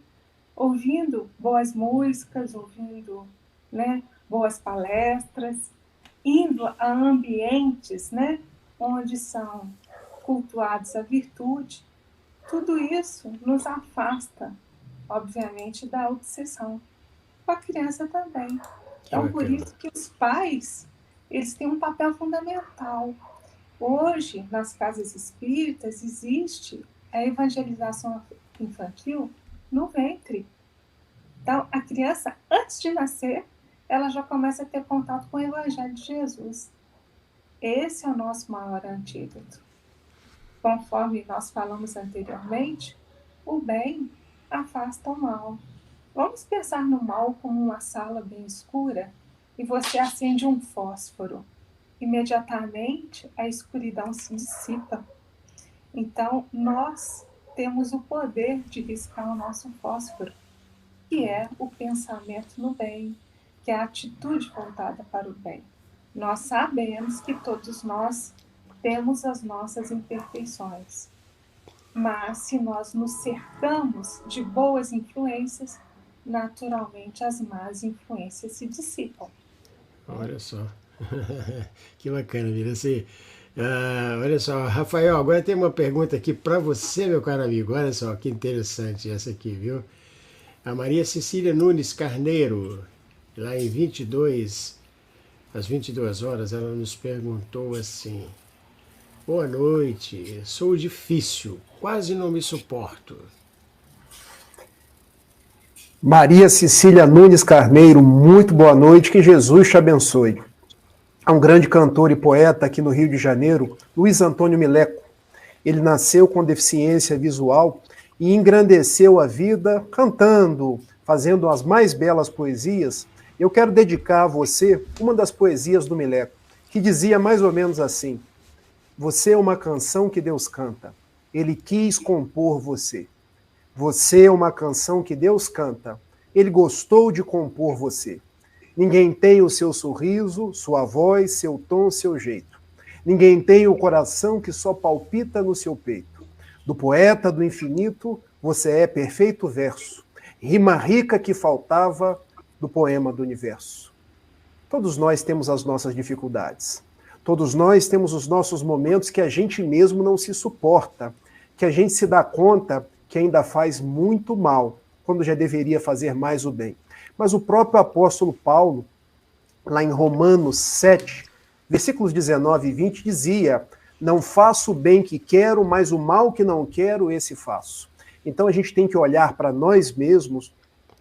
[SPEAKER 4] Ouvindo boas músicas, ouvindo, né, boas palestras, indo a ambientes, né, onde são cultuados a virtude. Tudo isso nos afasta, obviamente, da obsessão. Com a criança também. Então, por isso que os pais, eles têm um papel fundamental. Hoje, nas casas espíritas, existe a evangelização infantil no ventre. Então, a criança, antes de nascer, ela já começa a ter contato com o Evangelho de Jesus. Esse é o nosso maior antídoto. Conforme nós falamos anteriormente, o bem afasta o mal. Vamos pensar no mal como uma sala bem escura e você acende um fósforo. Imediatamente, a escuridão se dissipa. Então, nós temos o poder de riscar o nosso fósforo, que é o pensamento no bem, que é a atitude voltada para o bem. Nós sabemos que todos nós temos as nossas imperfeições, mas se nós nos cercamos de boas influências, naturalmente as más influências se dissipam.
[SPEAKER 1] Olha só, que bacana, Miraci. Olha só, Rafael, agora tem uma pergunta aqui para você, meu caro amigo. Olha só, que interessante essa aqui, viu? A Maria Cecília Nunes Carneiro, lá em 22, às 22 horas, ela nos perguntou assim: boa noite, sou difícil, quase não me suporto.
[SPEAKER 3] Maria Cecília Nunes Carneiro, muito boa noite, que Jesus te abençoe. Há um grande cantor e poeta aqui no Rio de Janeiro, Luiz Antônio Mileco. Ele nasceu com deficiência visual e engrandeceu a vida cantando, fazendo as mais belas poesias. Eu quero dedicar a você uma das poesias do Mileco, que dizia mais ou menos assim: você é uma canção que Deus canta, Ele quis compor você. Você é uma canção que Deus canta, Ele gostou de compor você. Ninguém tem o seu sorriso, sua voz, seu tom, seu jeito. Ninguém tem o coração que só palpita no seu peito. Do poeta do infinito, você é perfeito verso. Rima rica que faltava do poema do universo. Todos nós temos as nossas dificuldades. Todos nós temos os nossos momentos que a gente mesmo não se suporta, que a gente se dá conta que ainda faz muito mal, quando já deveria fazer mais o bem. Mas o próprio apóstolo Paulo, lá em Romanos 7, versículos 19 e 20, dizia: Não faço o bem que quero, mas o mal que não quero, esse faço. Então a gente tem que olhar para nós mesmos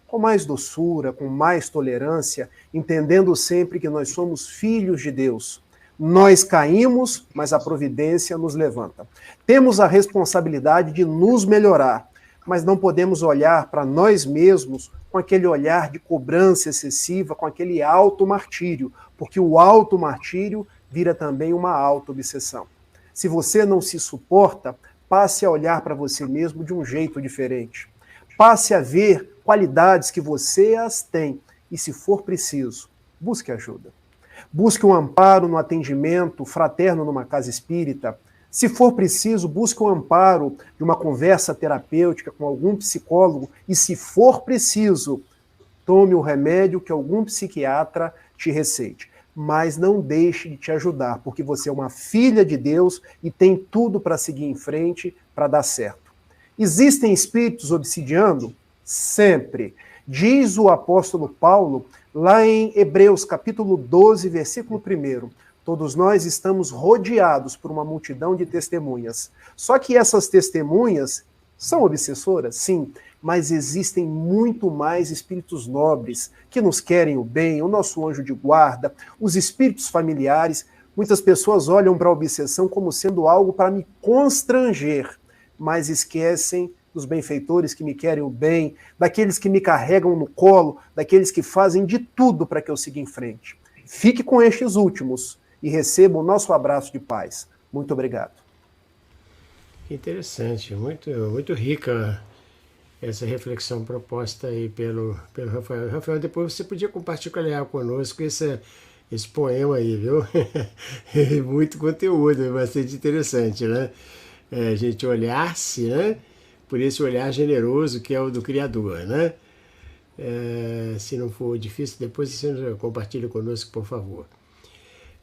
[SPEAKER 3] com mais doçura, com mais tolerância, entendendo sempre que nós somos filhos de Deus. Nós caímos, mas a providência nos levanta. Temos a responsabilidade de nos melhorar, mas não podemos olhar para nós mesmos com aquele olhar de cobrança excessiva, com aquele auto-martírio, porque o auto-martírio vira também uma auto-obsessão. Se você não se suporta, passe a olhar para você mesmo de um jeito diferente. Passe a ver qualidades que você as tem e, se for preciso, busque ajuda. Busque um amparo no atendimento fraterno numa casa espírita. Se for preciso, busque um amparo de uma conversa terapêutica com algum psicólogo e, se for preciso, tome o remédio que algum psiquiatra te receite. Mas não deixe de te ajudar, porque você é uma filha de Deus e tem tudo para seguir em frente, para dar certo. Existem espíritos obsidiando? Sempre. Diz o apóstolo Paulo, lá em Hebreus capítulo 12, versículo 1, todos nós estamos rodeados por uma multidão de testemunhas. Só que essas testemunhas são obsessoras? Sim, mas existem muito mais espíritos nobres que nos querem o bem, o nosso anjo de guarda, os espíritos familiares. Muitas pessoas olham para a obsessão como sendo algo para me constranger, mas esquecem dos benfeitores que me querem o bem, daqueles que me carregam no colo, daqueles que fazem de tudo para que eu siga em frente. Fique com estes últimos e receba o nosso abraço de paz. Muito obrigado.
[SPEAKER 1] Interessante, muito rica essa reflexão proposta aí pelo Rafael. Rafael, depois você podia compartilhar conosco esse poema aí, viu? Muito conteúdo, bastante interessante, né? A gente olhar-se, né? Por esse olhar generoso que é o do Criador, né? Se não for difícil, depois você compartilha conosco, por favor.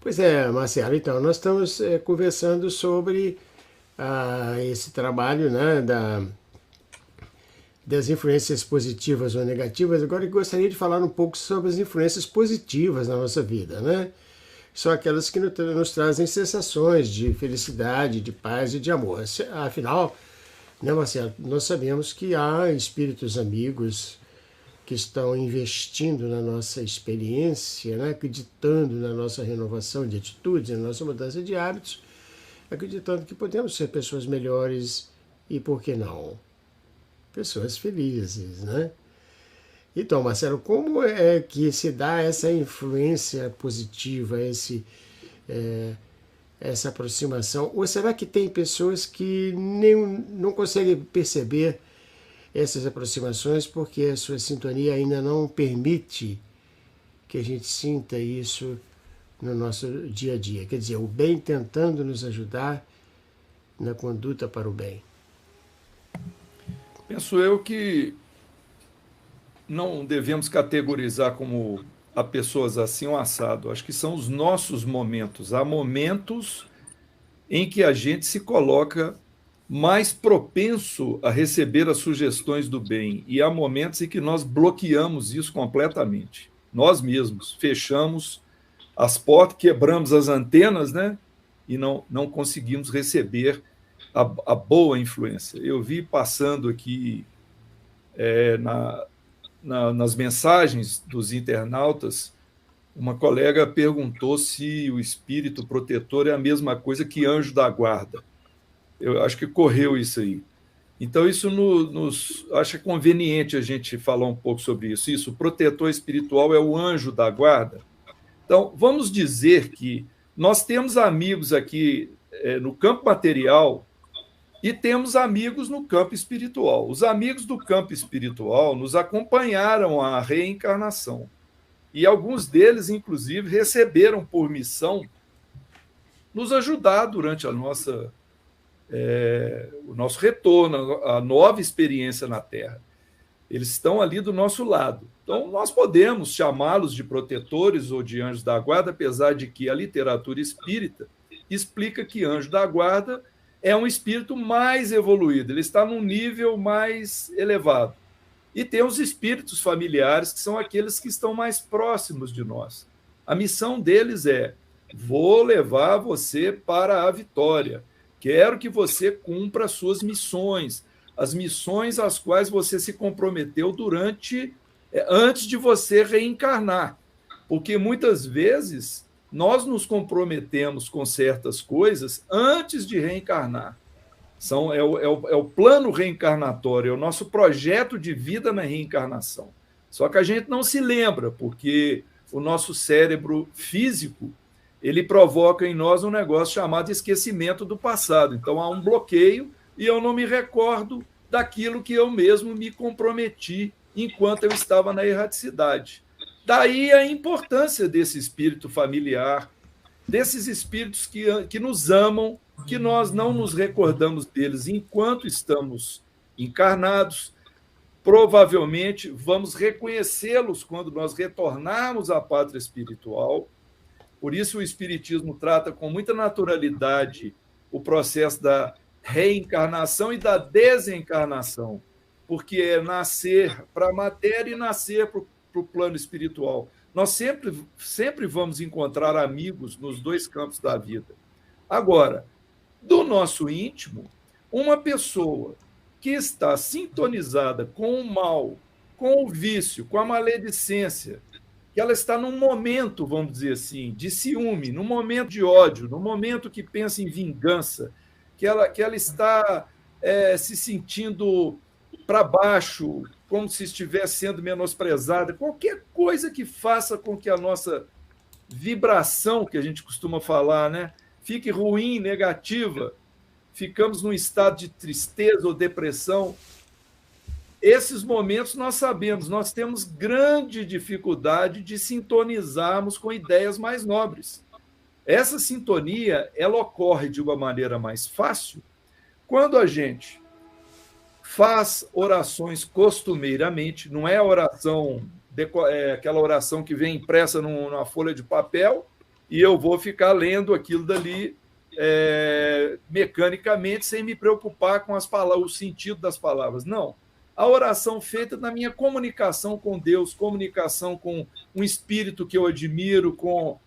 [SPEAKER 1] Pois é, Marcelo, então, nós estamos conversando sobre esse trabalho, né, das influências positivas ou negativas. Agora eu gostaria de falar um pouco sobre as influências positivas na nossa vida, né? São aquelas que nos trazem sensações de felicidade, de paz e de amor. Afinal, né, Marcelo, nós sabemos que há espíritos amigos que estão investindo na nossa experiência, né, acreditando na nossa renovação de atitudes, na nossa mudança de hábitos, acreditando que podemos ser pessoas melhores e, por que não, pessoas felizes, né? Então, Marcelo, como é que se dá essa influência positiva, essa aproximação? Ou será que tem pessoas que não conseguem perceber essas aproximações porque a sua sintonia ainda não permite que a gente sinta isso no nosso dia a dia? Quer dizer, o bem tentando nos ajudar na conduta para o bem.
[SPEAKER 2] Penso eu que não devemos categorizar como a pessoas assim ou assado. Acho que são os nossos momentos. Há momentos em que a gente se coloca mais propenso a receber as sugestões do bem, e há momentos em que nós bloqueamos isso completamente. Nós mesmos fechamos as portas, quebramos as antenas, né? E não conseguimos receber a boa influência. Eu vi passando aqui nas mensagens dos internautas, uma colega perguntou se o espírito protetor é a mesma coisa que anjo da guarda. Eu acho que correu isso aí. Então, isso acho conveniente a gente falar um pouco sobre isso. Isso, o protetor espiritual é o anjo da guarda. Então, vamos dizer que nós temos amigos aqui no campo material e temos amigos no campo espiritual. Os amigos do campo espiritual nos acompanharam à reencarnação. E alguns deles, inclusive, receberam por missão nos ajudar durante o nosso retorno, a nova experiência na Terra. Eles estão ali do nosso lado. Então, nós podemos chamá-los de protetores ou de anjos da guarda, apesar de que a literatura espírita explica que anjo da guarda é um espírito mais evoluído, ele está num nível mais elevado. E tem os espíritos familiares, que são aqueles que estão mais próximos de nós. A missão deles é vou levar você para a vitória. Quero que você cumpra as suas missões, as missões às quais você se comprometeu antes de você reencarnar. Porque muitas vezes nós nos comprometemos com certas coisas antes de reencarnar. É o plano reencarnatório, é o nosso projeto de vida na reencarnação. Só que a gente não se lembra, porque o nosso cérebro físico ele provoca em nós um negócio chamado esquecimento do passado. Então há um bloqueio e eu não me recordo daquilo que eu mesmo me comprometi enquanto eu estava na erraticidade. Daí a importância desse espírito familiar, desses espíritos que nos amam, que nós não nos recordamos deles enquanto estamos encarnados. Provavelmente vamos reconhecê-los quando nós retornarmos à pátria espiritual. Por isso o Espiritismo trata com muita naturalidade o processo da reencarnação e da desencarnação, porque é nascer para a matéria e nascer para o plano espiritual. Nós sempre vamos encontrar amigos nos dois campos da vida. Agora, do nosso íntimo, uma pessoa que está sintonizada com o mal, com o vício, com a maledicência, que ela está num momento, vamos dizer assim, de ciúme, num momento de ódio, num momento que pensa em vingança, que ela está se sentindo para baixo, como se estivesse sendo menosprezada, qualquer coisa que faça com que a nossa vibração, que a gente costuma falar, né, fique ruim, negativa, ficamos num estado de tristeza ou depressão. Esses momentos nós sabemos, nós temos grande dificuldade de sintonizarmos com ideias mais nobres. Essa sintonia, ela ocorre de uma maneira mais fácil quando a gente faz orações costumeiramente, não é oração, aquela oração que vem impressa numa folha de papel e eu vou ficar lendo aquilo dali mecanicamente, sem me preocupar com as palavras, o sentido das palavras. Não. A oração feita na minha comunicação com Deus, comunicação com um espírito que eu admiro, com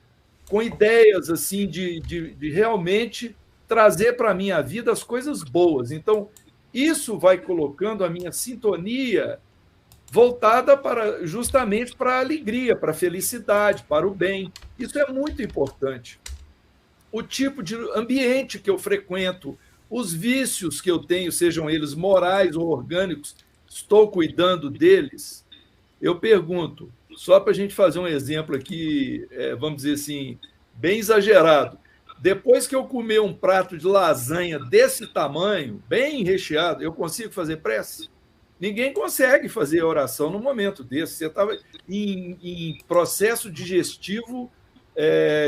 [SPEAKER 2] ideias assim de realmente trazer para a minha vida as coisas boas. Então, isso vai colocando a minha sintonia voltada justamente para a alegria, para a felicidade, para o bem. Isso é muito importante. O tipo de ambiente que eu frequento, os vícios que eu tenho, sejam eles morais ou orgânicos, estou cuidando deles? Eu pergunto, só para a gente fazer um exemplo aqui, vamos dizer assim, bem exagerado. Depois que eu comer um prato de lasanha desse tamanho, bem recheado, eu consigo fazer prece? Ninguém consegue fazer oração num momento desse. Você estava em processo digestivo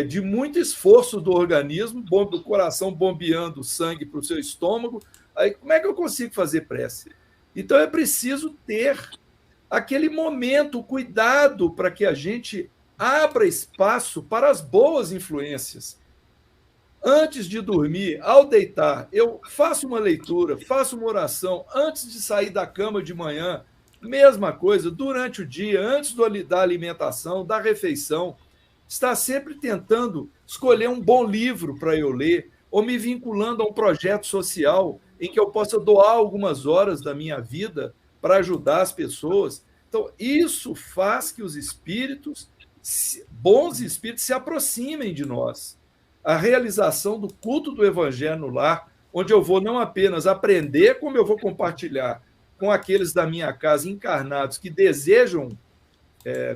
[SPEAKER 2] de muito esforço do organismo, do coração bombeando sangue para o seu estômago. Aí, como é que eu consigo fazer prece? Então, é preciso ter aquele momento, cuidado para que a gente abra espaço para as boas influências. Antes de dormir, ao deitar, eu faço uma leitura, faço uma oração antes de sair da cama de manhã. Mesma coisa, durante o dia, antes da alimentação, da refeição. Está sempre tentando escolher um bom livro para eu ler, ou me vinculando a um projeto social em que eu possa doar algumas horas da minha vida para ajudar as pessoas. Então, isso faz que os espíritos, bons espíritos, se aproximem de nós. A realização do culto do Evangelho no lar, onde eu vou não apenas aprender, como eu vou compartilhar com aqueles da minha casa encarnados que desejam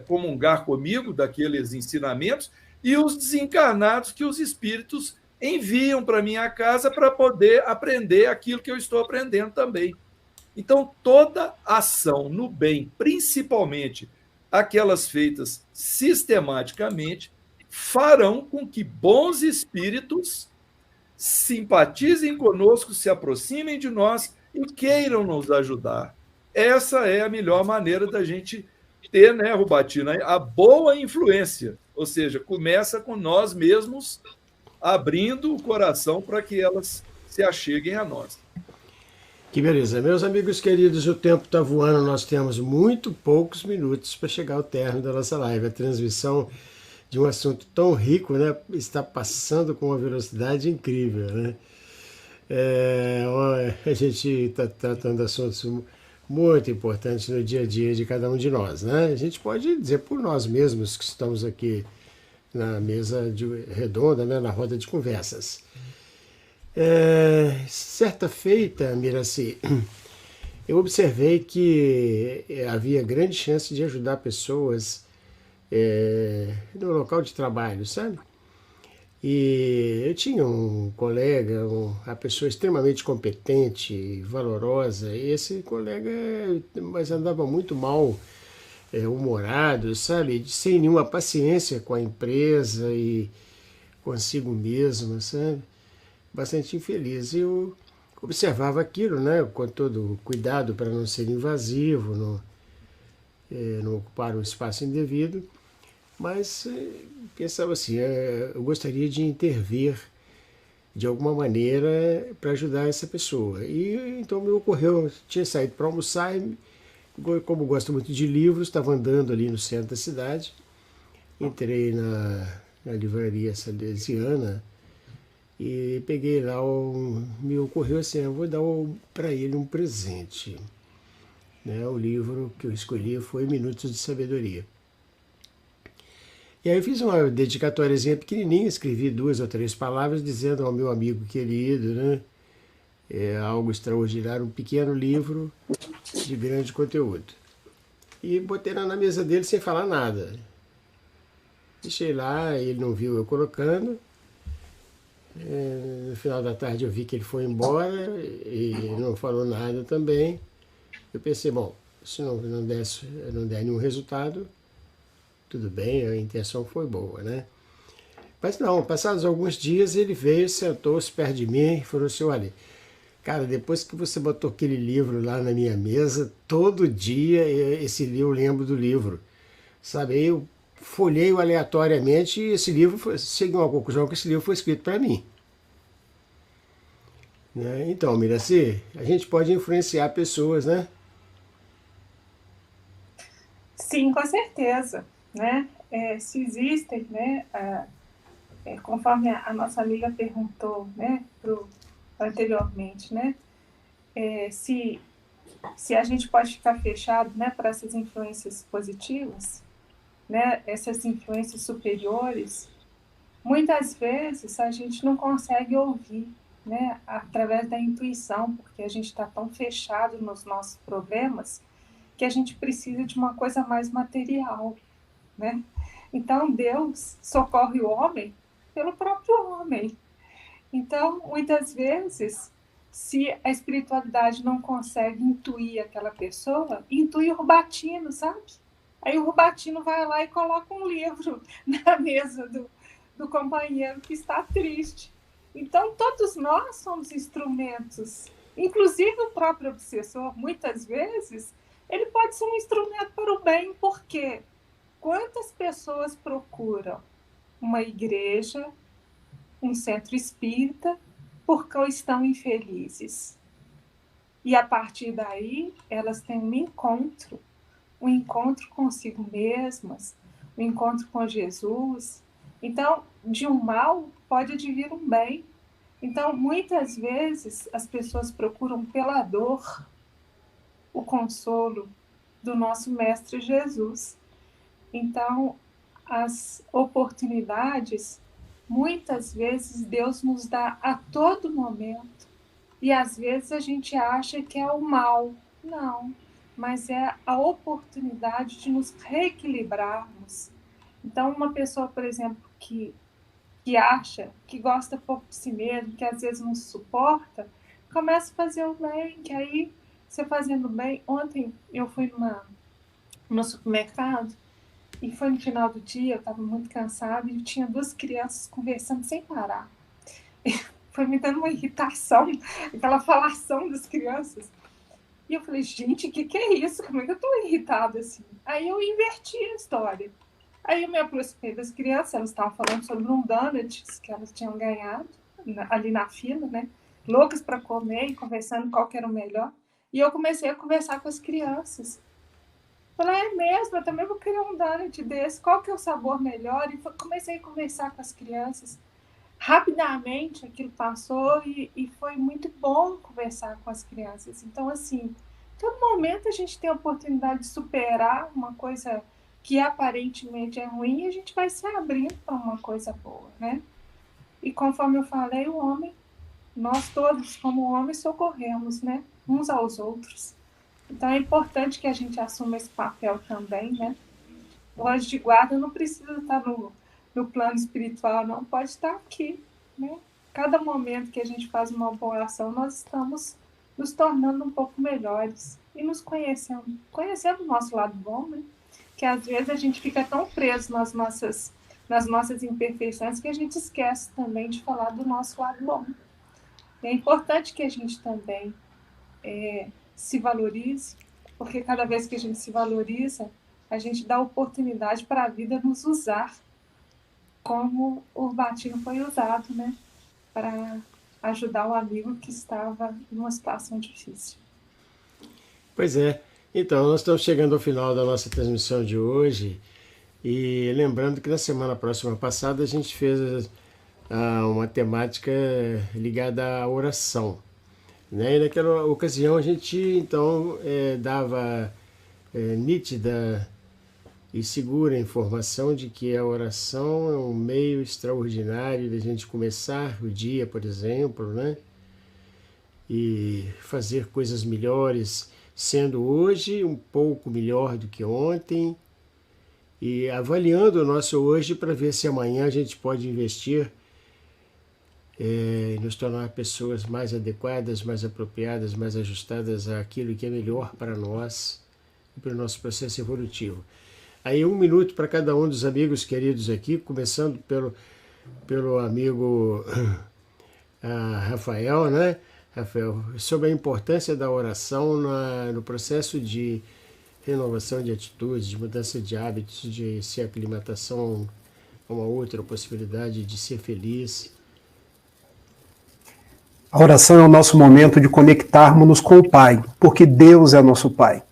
[SPEAKER 2] comungar comigo daqueles ensinamentos, e os desencarnados que os espíritos enviam para minha casa para poder aprender aquilo que eu estou aprendendo também. Então, toda ação no bem, principalmente aquelas feitas sistematicamente, farão com que bons espíritos simpatizem conosco, se aproximem de nós e queiram nos ajudar. Essa é a melhor maneira da gente ter, né, Rubatina, a boa influência, ou seja, começa com nós mesmos abrindo o coração para que elas se acheguem a nós.
[SPEAKER 1] Que beleza. Meus amigos queridos, o tempo está voando, nós temos muito poucos minutos para chegar ao término da nossa live. A transmissão de um assunto tão rico, né, está passando com uma velocidade incrível, né? A gente está tratando de assuntos muito importantes no dia a dia de cada um de nós, né? A gente pode dizer por nós mesmos que estamos aqui na mesa redonda, né, na roda de conversas. Certa feita, Miraci, eu observei que havia grande chance de ajudar pessoas no local de trabalho, sabe? E eu tinha um colega, uma pessoa extremamente competente, valorosa, e esse colega mas andava muito mal humorado, sabe? Sem nenhuma paciência com a empresa e consigo mesmo, sabe? Bastante infeliz. Eu observava aquilo, né, com todo cuidado para não ser invasivo, não ocupar um espaço indevido, mas pensava assim, eu gostaria de intervir de alguma maneira para ajudar essa pessoa. E então me ocorreu, tinha saído para almoçar, e, como gosto muito de livros, estava andando ali no centro da cidade, entrei na livraria salesiana e peguei lá, me ocorreu assim, eu vou dar para ele um presente. Né? O livro que eu escolhi foi Minutos de Sabedoria. E aí eu fiz uma dedicatóriazinha pequenininha, escrevi 2 ou 3 palavras dizendo ao meu amigo querido, né? Algo extraordinário, um pequeno livro de grande conteúdo. E botei lá na mesa dele sem falar nada. Deixei lá, ele não viu eu colocando. No final da tarde eu vi que ele foi embora e não falou nada também. Eu pensei, bom, se não der nenhum resultado, tudo bem, a intenção foi boa, né? Mas não, passados alguns dias ele veio, sentou-se perto de mim e falou assim, olha, cara, depois que você botou aquele livro lá na minha mesa, todo dia eu lembro do livro, sabe? Aí eu folhei aleatoriamente e esse livro, cheguei a uma conclusão que esse livro foi escrito para mim. Né? Então, Miraci, a gente pode influenciar pessoas, né?
[SPEAKER 4] Sim, com certeza, né? Se existem, né? Conforme a nossa amiga perguntou, né? Anteriormente, né? Se a gente pode ficar fechado, né? Para essas influências positivas, né? Essas influências superiores, muitas vezes a gente não consegue ouvir, né? Através da intuição, porque a gente está tão fechado nos nossos problemas que a gente precisa de uma coisa mais material, né? Então, Deus socorre o homem pelo próprio homem. Então, muitas vezes, se a espiritualidade não consegue intuir aquela pessoa, intui o Rubatino, sabe? Aí o Rubatino vai lá e coloca um livro na mesa do companheiro que está triste. Então, todos nós somos instrumentos. Inclusive o próprio obsessor, muitas vezes, ele pode ser um instrumento para o bem, porque quantas pessoas procuram uma igreja, um centro espírita, porque estão infelizes? E a partir daí, elas têm um encontro consigo mesmas, um encontro com Jesus. Então, de um mal pode advir um bem. Então, muitas vezes, as pessoas procuram pela dor o consolo do nosso Mestre Jesus. Então, as oportunidades, muitas vezes, Deus nos dá a todo momento. E, às vezes, a gente acha que é o mal. Não, mas é a oportunidade de nos reequilibrarmos. Então, uma pessoa, por exemplo, que acha, que gosta pouco de si mesmo, que às vezes não se suporta, começa a fazer o bem, que aí você fazendo bem. Ontem eu fui no supermercado e foi no final do dia, eu estava muito cansada e tinha 2 crianças conversando sem parar. Foi me dando uma irritação, aquela falação das crianças. E eu falei, gente, o que é isso? Como é que eu estou irritada assim? Aí eu inverti a história. Aí eu me aproximei das crianças, elas estavam falando sobre um donuts que elas tinham ganhado ali na fila, né? Loucas para comer e conversando qual que era o melhor. E eu comecei a conversar com as crianças. Falei, é mesmo, eu também vou querer um donut desse. Qual que é o sabor melhor? E comecei a conversar com as crianças. Rapidamente aquilo passou e foi muito bom conversar com as crianças. Então, assim, todo momento a gente tem a oportunidade de superar uma coisa que aparentemente é ruim e a gente vai se abrindo para uma coisa boa, né? E conforme eu falei, o homem, nós todos como homens socorremos, né? Uns aos outros. Então é importante que a gente assuma esse papel também, né? O anjo de guarda não precisa estar no plano espiritual, não, pode estar aqui, né? Cada momento que a gente faz uma boa ação, nós estamos nos tornando um pouco melhores e nos conhecendo o nosso lado bom, né? Que às vezes a gente fica tão preso nas nossas imperfeições que a gente esquece também de falar do nosso lado bom. E é importante que a gente também se valorize, porque cada vez que a gente se valoriza, a gente dá oportunidade para a vida nos usar como o Urbatino foi usado, né? Para ajudar um amigo que estava numa situação difícil.
[SPEAKER 1] Pois é. Então, nós estamos chegando ao final da nossa transmissão de hoje e lembrando que na semana próxima passada a gente fez uma temática ligada à oração, né? E naquela ocasião a gente então dava nítida e segura informação de que a oração é um meio extraordinário de a gente começar o dia, por exemplo, né? E fazer coisas melhores, sendo hoje um pouco melhor do que ontem, e avaliando o nosso hoje para ver se amanhã a gente pode investir e nos tornar pessoas mais adequadas, mais apropriadas, mais ajustadas àquilo que é melhor para nós e para o nosso processo evolutivo. Aí 1 minuto para cada um dos amigos queridos aqui, começando pelo amigo Rafael, né? Rafael, sobre a importância da oração no processo de renovação de atitudes, de mudança de hábitos, de se aclimatação a uma outra possibilidade de ser feliz.
[SPEAKER 3] A oração é o nosso momento de conectarmos-nos com o Pai, porque Deus é nosso Pai.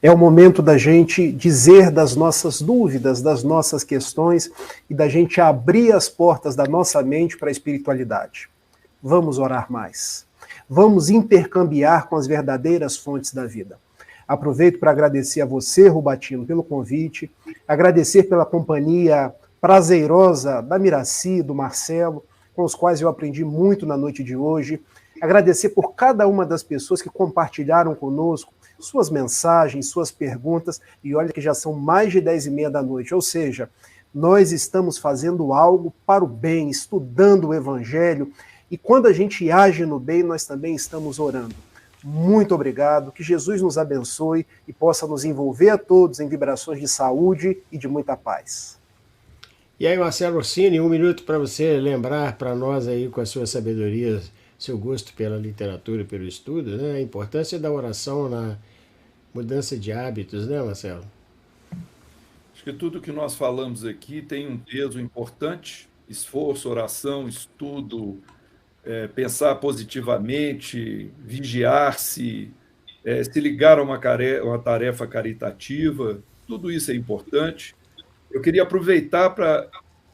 [SPEAKER 3] É o momento da gente dizer das nossas dúvidas, das nossas questões e da gente abrir as portas da nossa mente para a espiritualidade. Vamos orar mais. Vamos intercambiar com as verdadeiras fontes da vida. Aproveito para agradecer a você, Rubatino, pelo convite, agradecer pela companhia prazerosa da Miraci, do Marcelo, com os quais eu aprendi muito na noite de hoje. Agradecer por cada uma das pessoas que compartilharam conosco suas mensagens, suas perguntas, e olha que já são mais de 10h30 da noite, ou seja, nós estamos fazendo algo para o bem, estudando o Evangelho, e quando a gente age no bem, nós também estamos orando. Muito obrigado, que Jesus nos abençoe e possa nos envolver a todos em vibrações de saúde e de muita paz.
[SPEAKER 1] E aí, Marcelo Orsini, 1 minuto para você lembrar para nós aí com a sua sabedoria, seu gosto pela literatura e pelo estudo, né? A importância da oração na mudança de hábitos, né, Marcelo?
[SPEAKER 2] Acho que tudo que nós falamos aqui tem um peso importante: esforço, oração, estudo, pensar positivamente, vigiar-se, se ligar a uma tarefa caritativa, tudo isso é importante. Eu queria aproveitar para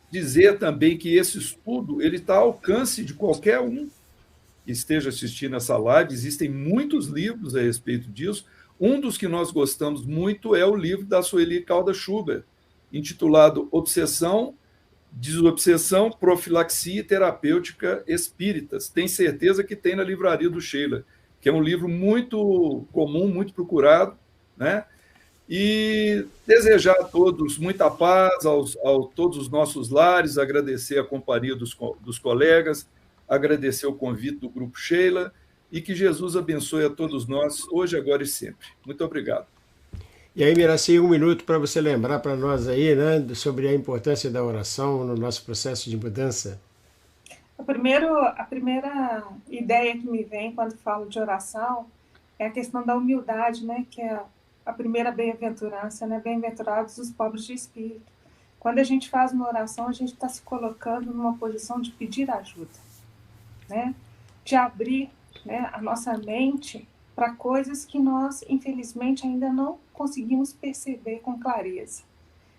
[SPEAKER 2] dizer também que esse estudo ele está ao alcance de qualquer um que esteja assistindo essa live. Existem muitos livros a respeito disso. Um dos que nós gostamos muito é o livro da Sueli Caldas Schubert, intitulado Obsessão, Desobsessão, Profilaxia e Terapêutica Espíritas. Tem certeza que tem na livraria do Sheila, que é um livro muito comum, muito procurado, né? E desejar a todos muita paz, a todos os nossos lares, agradecer a companhia dos colegas, agradecer o convite do Grupo Sheila e que Jesus abençoe a todos nós, hoje, agora e sempre. Muito obrigado.
[SPEAKER 1] E aí, Miraci, 1 minuto para você lembrar para nós aí, né, sobre a importância da oração no nosso processo de mudança.
[SPEAKER 4] A primeira ideia que me vem quando falo de oração é a questão da humildade, né, que é a primeira bem-aventurança, né? Bem-aventurados os pobres de espírito. Quando a gente faz uma oração, a gente está se colocando numa posição de pedir ajuda, né? De abrir, né, a nossa mente para coisas que nós, infelizmente, ainda não conseguimos perceber com clareza.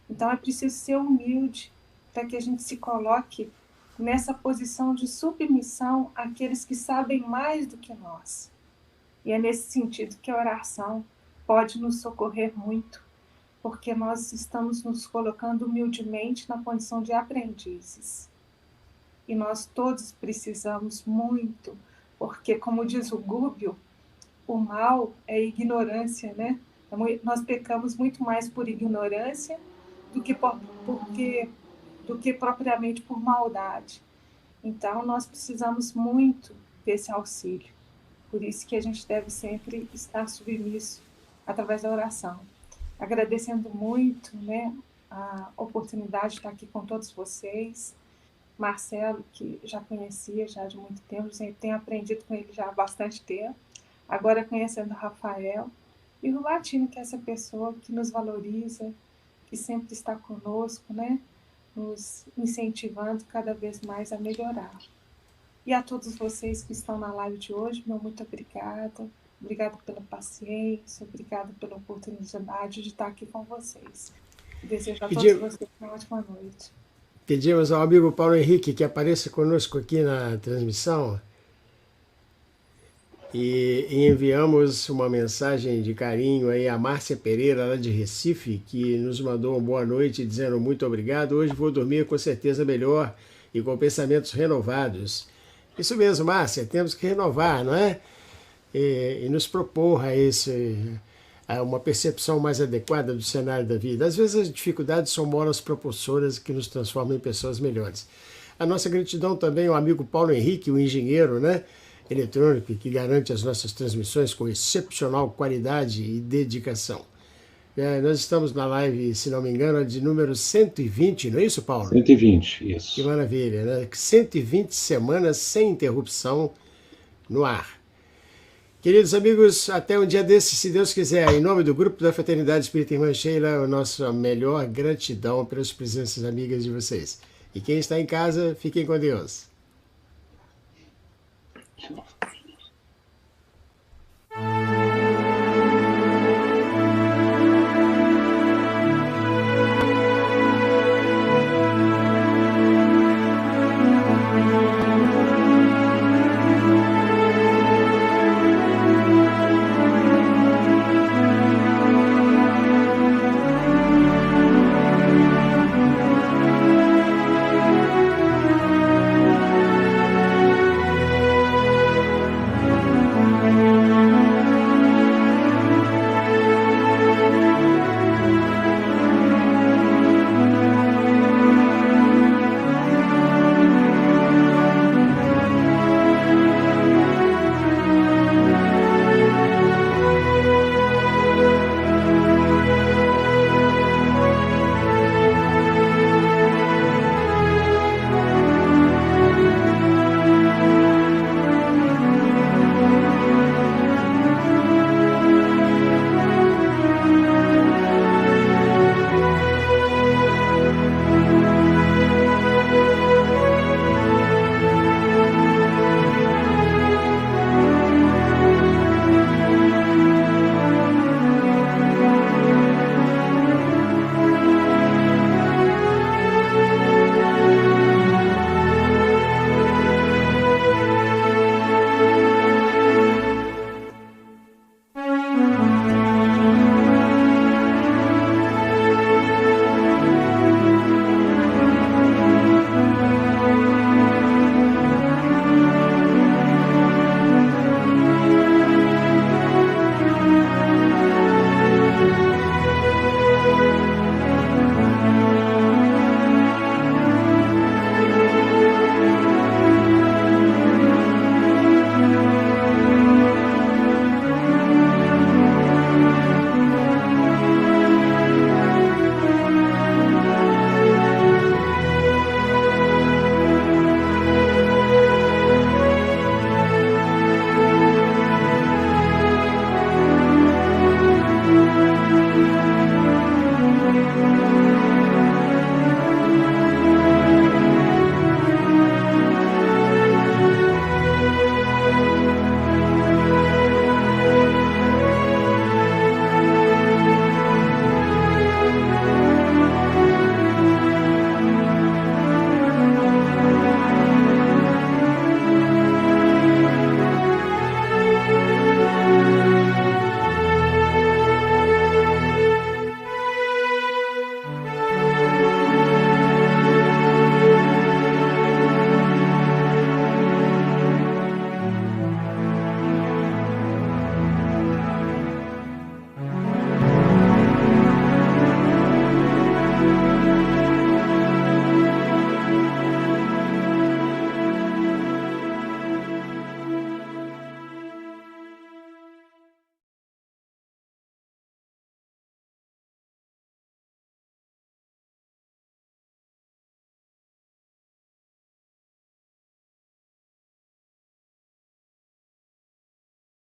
[SPEAKER 4] Então, é preciso ser humilde para que a gente se coloque nessa posição de submissão àqueles que sabem mais do que nós. E é nesse sentido que a oração pode nos socorrer muito, porque nós estamos nos colocando humildemente na condição de aprendizes. E nós todos precisamos muito, porque, como diz o Gúbio, o mal é ignorância, né? Nós pecamos muito mais por ignorância do que propriamente por maldade. Então, nós precisamos muito desse auxílio. Por isso que a gente deve sempre estar submisso através da oração. Agradecendo muito, né, a oportunidade de estar aqui com todos vocês. Marcelo, que já conhecia já de muito tempo, eu tenho aprendido com ele já há bastante tempo. Agora conhecendo o Rafael. E o Rubatino, que é essa pessoa que nos valoriza, que sempre está conosco, né, nos incentivando cada vez mais a melhorar. E a todos vocês que estão na live de hoje, meu muito obrigada. Obrigada pela paciência, obrigada pela oportunidade de estar aqui com vocês. Desejo a todos vocês uma ótima noite.
[SPEAKER 1] Pedimos ao amigo Paulo Henrique que apareça conosco aqui na transmissão e enviamos uma mensagem de carinho aí a Márcia Pereira, lá de Recife, que nos mandou uma boa noite dizendo muito obrigado. Hoje vou dormir com certeza melhor e com pensamentos renovados. Isso mesmo, Márcia, temos que renovar, não é? E nos propor a uma percepção mais adequada do cenário da vida. Às vezes as dificuldades são molas propulsoras que nos transformam em pessoas melhores. A nossa gratidão também ao amigo Paulo Henrique, o engenheiro, né, eletrônico, que garante as nossas transmissões com excepcional qualidade e dedicação. Nós estamos na live, se não me engano, de número 120, não é isso, Paulo?
[SPEAKER 5] 120, isso.
[SPEAKER 1] Que maravilha, né? 120 semanas sem interrupção no ar. Queridos amigos, até um dia desses, se Deus quiser, em nome do Grupo da Fraternidade Espírita Irmã Sheila, a nossa melhor gratidão pelas presenças amigas de vocês. E quem está em casa, fiquem com Deus.
[SPEAKER 5] Tchau.